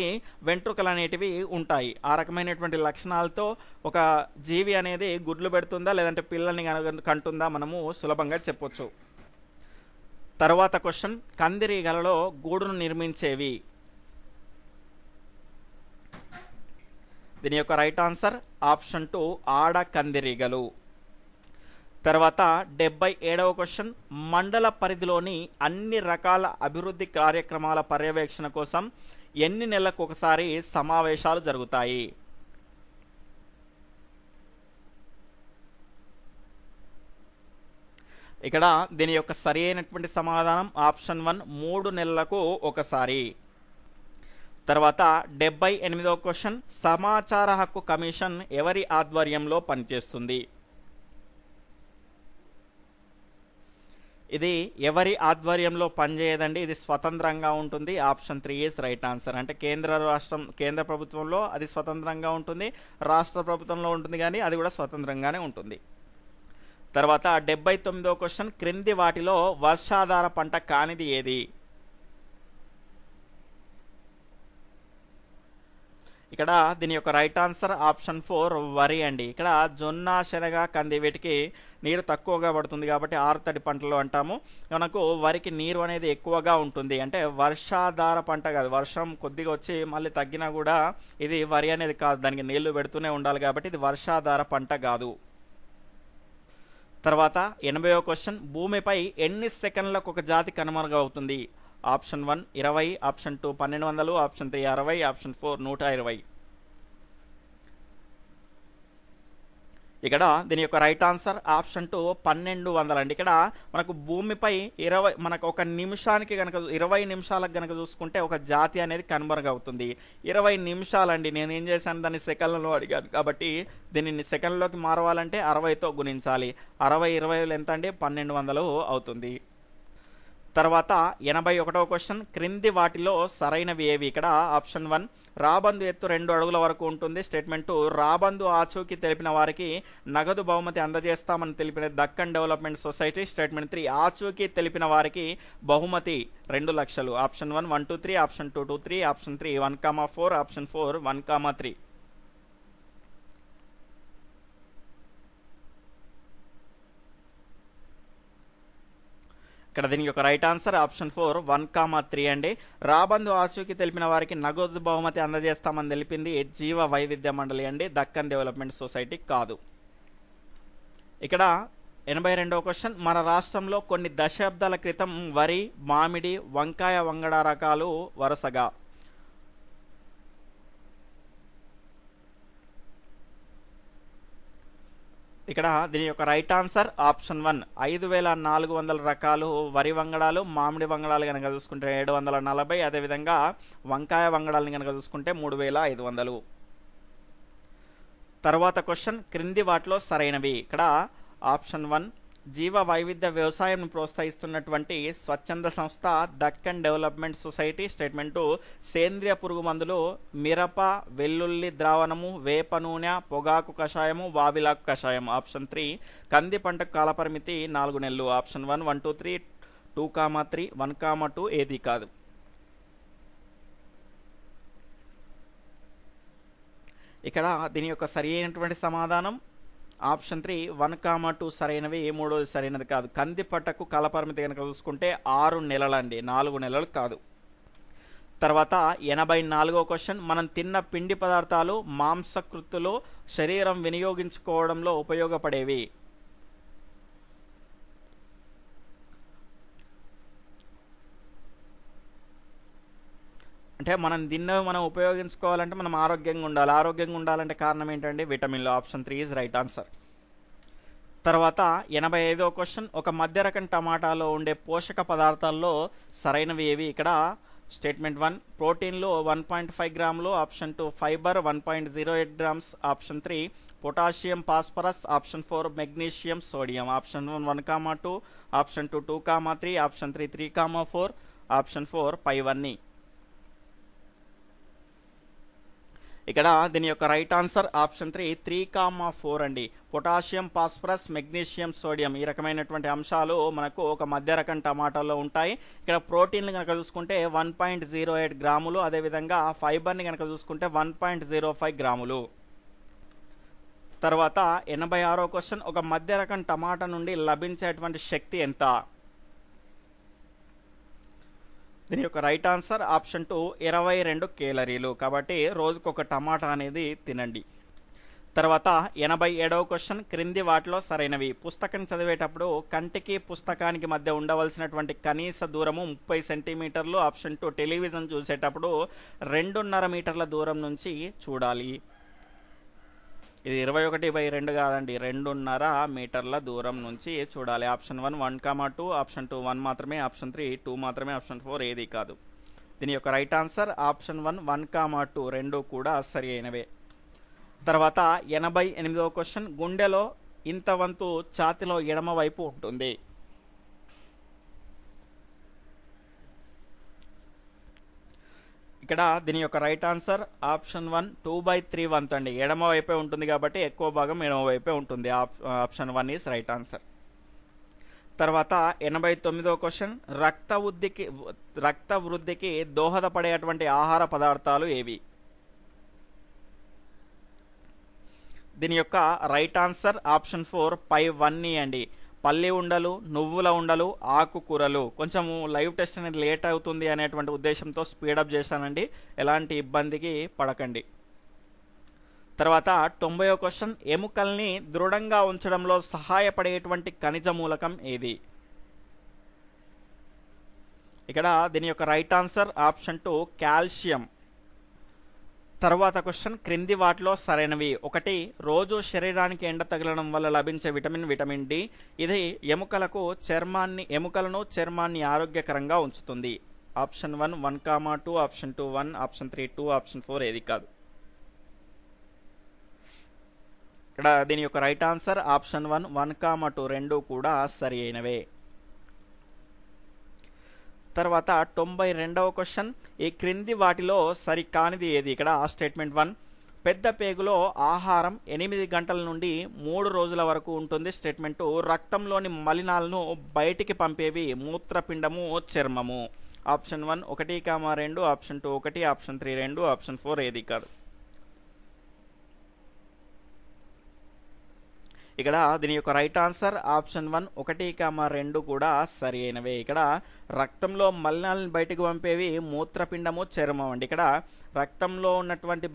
వెంట్రుకలు అనేటివి ఉంటాయి. ఆ రకమైనటువంటి లక్షణాలతో ఒక జీవి అనేది గుడ్లు పెడుతుందా లేదంటే పిల్లల్ని కంటుందా మనము సులభంగా చెప్పొచ్చు. తర్వాత క్వశ్చన్, కందిరీగలలో గూడును నిర్మించేవి? దీని యొక్క రైట్ ఆన్సర్ ఆప్షన్ 2 ఆడ కందిరీగలు. తర్వాత 77వ క్వశ్చన్, మండల పరిధిలోని అన్ని రకాల అభివృద్ధి కార్యక్రమాల పర్యవేక్షణ కోసం ఎన్ని నెలలకు ఒకసారి సమావేశాలు జరుగుతాయి? ఇక్కడ దీని యొక్క సరి అయినటువంటి సమాధానం ఆప్షన్ 1 3 నెలలకు ఒకసారి. తర్వాత 78వ క్వశ్చన్, సమాచార హక్కు కమిషన్ ఎవరి ఆధ్వర్యంలో పనిచేస్తుంది? ఇది ఎవరి ఆధ్వర్యంలో పనిచేయదండి, ఇది స్వతంత్రంగా ఉంటుంది. Option 3 is right answer. అంటే కేంద్ర ప్రభుత్వంలో అది స్వతంత్రంగా ఉంటుంది, రాష్ట్ర ప్రభుత్వంలో ఉంటుంది, కానీ అది కూడా స్వతంత్రంగానే ఉంటుంది. తర్వాత 79వ క్వశ్చన్, క్రింది వాటిలో వర్షాధార పంట కానిది ఏది? ఇక్కడ దీని యొక్క రైట్ ఆన్సర్ ఆప్షన్ 4 వరి అండి. ఇక్కడ జొన్న, శనగ, కంది వీటికి నీరు తక్కువగా పడుతుంది కాబట్టి ఆరుతడి పంటలు అంటాము. మనకు వరికి నీరు అనేది ఎక్కువగా ఉంటుంది, అంటే వర్షాధార పంట కాదు. వర్షం కొద్దిగా వచ్చి మళ్ళీ తగ్గినా కూడా ఇది వరి అనేది కాదు, దానికి నీళ్లు పెడుతూనే ఉండాలి కాబట్టి ఇది వర్షాధార పంట కాదు. తర్వాత 80వ క్వశ్చన్, భూమిపై ఎన్ని సెకండ్లకు ఒక జాతి కనుమరుగవుతుంది? Option 1 20, option 2 1200, option 3 60, option 4 120. ఇక్కడ దీని యొక్క రైట్ ఆన్సర్ ఆప్షన్ 2 1200 అండి. ఇక్కడ మనకు భూమిపై 20 మనకు ఒక నిమిషానికి కనుక 20 నిమిషాలకు కనుక చూసుకుంటే ఒక జాతి అనేది కనుమరుగవుతుంది. 20 నిమిషాలండి. నేను ఏం చేశాను, దాన్ని సెకండ్లలో అడిగాను కాబట్టి దీనిని సెకండ్లోకి మారవాలంటే 60తో గుణించాలి. 60 20 ఎంత అండి? 1200 అవుతుంది. తర్వాత 81వ క్వశ్చన్, క్రింది వాటిలో సరైనవి ఏవి? ఇక్కడ ఆప్షన్ 1 రాబందు ఎత్తు 2 అడుగుల వరకు ఉంటుంది. స్టేట్మెంట్ 2 రాబందు ఆచూకీ తెలిపిన వారికి నగదు బహుమతి అందజేస్తామని తెలిపిన దక్కన్ డెవలప్మెంట్ సొసైటీ. స్టేట్మెంట్ 3 ఆచూకీ తెలిపిన వారికి బహుమతి 2 లక్షలు. Option 1 1 2 3, option 2 2 3, option 3 1,4, option 4 1,3. ఇక్కడ దీని యొక్క రైట్ ఆన్సర్ ఆప్షన్ 4 1,3 అండి. రాబందు ఆచూకీ తెలిపిన వారికి నగదు బహుమతి అందజేస్తామని తెలిపింది జీవ వైవిధ్య మండలి అండి, దక్కన్ డెవలప్మెంట్ సొసైటీ కాదు. ఇక్కడ 82వ క్వశ్చన్, మన రాష్ట్రంలో కొన్ని దశాబ్దాల క్రితం వరి, మామిడి, వంకాయ, వంగడ రకాలు వరుసగా ఇక్కడ దీని యొక్క రైట్ ఆన్సర్ ఆప్షన్ 1 5400 రకాలు వరి వంగడాలు, మామిడి వంగడాలు కనుక చూసుకుంటే 740, అదేవిధంగా వంకాయ వంగడాలని కనుక చూసుకుంటే 3500. తర్వాత క్వశ్చన్, క్రింది వాటిలో సరైనవి? ఇక్కడ ఆప్షన్ 1 జీవ వైవిధ్య వ్యవసాయం ప్రోత్సహిస్తున్నటువంటి స్వచ్ఛంద సంస్థ దక్కన్ డెవలప్మెంట్ సొసైటీ. స్టేట్మెంట్ 2 సేంద్రియ పురుగు మందులు మిరప, వెల్లుల్లి ద్రావణము, వేప నూనె, పొగాకు కషాయము, వావిలాకు కషాయం. ఆప్షన్ 3 కంది పంటకు కాలపరిమితి 4 నెలలు. ఆప్షన్ 1 1 2 3, 2,3, 1,2 ఏది కాదు. ఇక్కడ దీని యొక్క సరి అయినటువంటి సమాధానం ఆప్షన్ 3 1,2 సరైనవి, 3వది సరైనది కాదు. కంది పట్టకు కాలపరిమితి కనుక చూసుకుంటే 6 నెలలండి, 4 నెలలు కాదు. తర్వాత 84వ క్వశ్చన్, మనం తిన్న పిండి పదార్థాలు మాంసకృత్తులు శరీరం వినియోగించుకోవడంలో ఉపయోగపడేవి? అంటే మనం తిన్నవి మనం ఉపయోగించుకోవాలంటే మనం ఆరోగ్యంగా ఉండాలి. ఆరోగ్యంగా ఉండాలంటే కారణం ఏంటంటే విటమిన్లు. Option 3 is right answer. తర్వాత 85వ క్వశ్చన్, ఒక మధ్య రకం టమాటాలో ఉండే పోషక పదార్థాల్లో సరైనవి ఏవి? ఇక్కడ స్టేట్మెంట్ 1 ప్రోటీన్లు 1.5 గ్రాములు, option 2 fibre 1.08 grams, option 3 potassium phosphorus, option 4 magnesium sodium. Option 1 1,2, option 2 2,3, option 3 3,4, option 4 పైవన్నీ. ఇక్కడ దీని యొక్క రైట్ ఆన్సర్ ఆప్షన్ 3 3,4 అండి. పొటాషియం, ఫాస్ఫరస్, మెగ్నీషియం, సోడియం ఈ రకమైనటువంటి అంశాలు మనకు ఒక మధ్య రకం టమాటాలో ఉంటాయి. ఇక్కడ ప్రోటీన్లు కనుక చూసుకుంటే 1.08 గ్రాములు, అదేవిధంగా ఫైబర్ని కనుక చూసుకుంటే 1.05 గ్రాములు. తర్వాత 86వ క్వశ్చన్, ఒక మధ్య రకం టమాటా నుండి లభించేటువంటి శక్తి ఎంత? దీని యొక్క రైట్ ఆన్సర్ ఆప్షన్ 2 22 కేలరీలు. కాబట్టి రోజుకొక టమాటా అనేది తినండి. తర్వాత 87వ క్వశ్చన్, క్రింది వాటిలో సరైనవి? పుస్తకం చదివేటప్పుడు కంటికి పుస్తకానికి మధ్య ఉండవలసినటువంటి కనీస దూరము 30 సెంటీమీటర్లు. ఆప్షన్ 2 టెలివిజన్ చూసేటప్పుడు 2.5 మీటర్ల దూరం నుంచి చూడాలి. ఇది 21/2 కాదండి, 2.5 మీటర్ల దూరం నుంచి చూడాలి. ఆప్షన్ 1 1,2, ఆప్షన్ 2 1 మాత్రమే, ఆప్షన్ 3 2 మాత్రమే, ఆప్షన్ 4 ఏది కాదు. దీని యొక్క రైట్ ఆన్సర్ ఆప్షన్ 1 1,2 రెండు కూడా సరి అయినవే. తర్వాత 88వ క్వశ్చన్, గుండెలో ఇంత వంతు ఛాతిలో ఎడమ వైపు ఉంటుంది. ఇక్కడ దీని యొక్క రైట్ ఆన్సర్ ఆప్షన్ 1 2/3 వంతు అండి. ఎడమ వైపే ఉంటుంది కాబట్టి ఎక్కువ భాగం ఎడమ వైపే ఉంటుంది. Option 1 is right answer. తర్వాత 89వ క్వశ్చన్, రక్త వృద్ధికి దోహదపడేటువంటి ఆహార పదార్థాలు ఏవి? దీని యొక్క రైట్ ఆన్సర్ ఆప్షన్ 4 పై 1 అండి. పల్లి ఉండలు, నువ్వుల ఉండలు, ఆకుకూరలు. కొంచెము లైవ్ టెస్ట్ అనేది లేట్ అవుతుంది అనేటువంటి ఉద్దేశంతో స్పీడప్ చేశానండి, ఎలాంటి ఇబ్బందికి పడకండి. తర్వాత 90వ క్వశ్చన్, ఎముకల్ని దృఢంగా ఉంచడంలో సహాయపడేటువంటి ఖనిజ మూలకం ఏది? ఇక్కడ దీని యొక్క రైట్ ఆన్సర్ ఆప్షన్ 2 కాల్షియం. తర్వాత క్వశ్చన్, క్రింది వాటిలో సరైనవి. 1 రోజు శరీరానికి ఎండ తగలడం వల్ల లభించే విటమిన్ డి. ఇది ఎముకలను చర్మాన్ని ఆరోగ్యకరంగా ఉంచుతుంది. ఆప్షన్ 1 1,2, ఆప్షన్ 2 1, ఆప్షన్ 3 2, ఆప్షన్ 4 ఏది కాదు. ఇక్కడ దీని యొక్క రైట్ ఆన్సర్ ఆప్షన్ 1 1,2 రెండు కూడా సరి అయినవే. తర్వాత 92వ క్వశ్చన్, ఈ క్రింది వాటిలో సరికానిది ఏది? ఇక్కడ స్టేట్మెంట్ 1, పెద్ద పేగులో ఆహారం 8 గంటల నుండి 3 రోజుల వరకు ఉంటుంది. స్టేట్మెంట్ 2, రక్తంలోని మలినాలను బయటికి పంపేవి మూత్రపిండము, చర్మము. ఆప్షన్ 1 1,2, ఆప్షన్ 2 1, ఆప్షన్ 3 2, ఆప్షన్ 4 ఏది కాదు. ఇక్కడ దీని యొక్క రైట్ ఆన్సర్ ఆప్షన్ 1 1,2 కూడా సరి అయినవే. ఇక్కడ రక్తంలో మలినాలను బయటకు పంపేవి మూత్రపిండము, చర్మం అండి. ఇక్కడ రక్తంలో ఉన్నటువంటి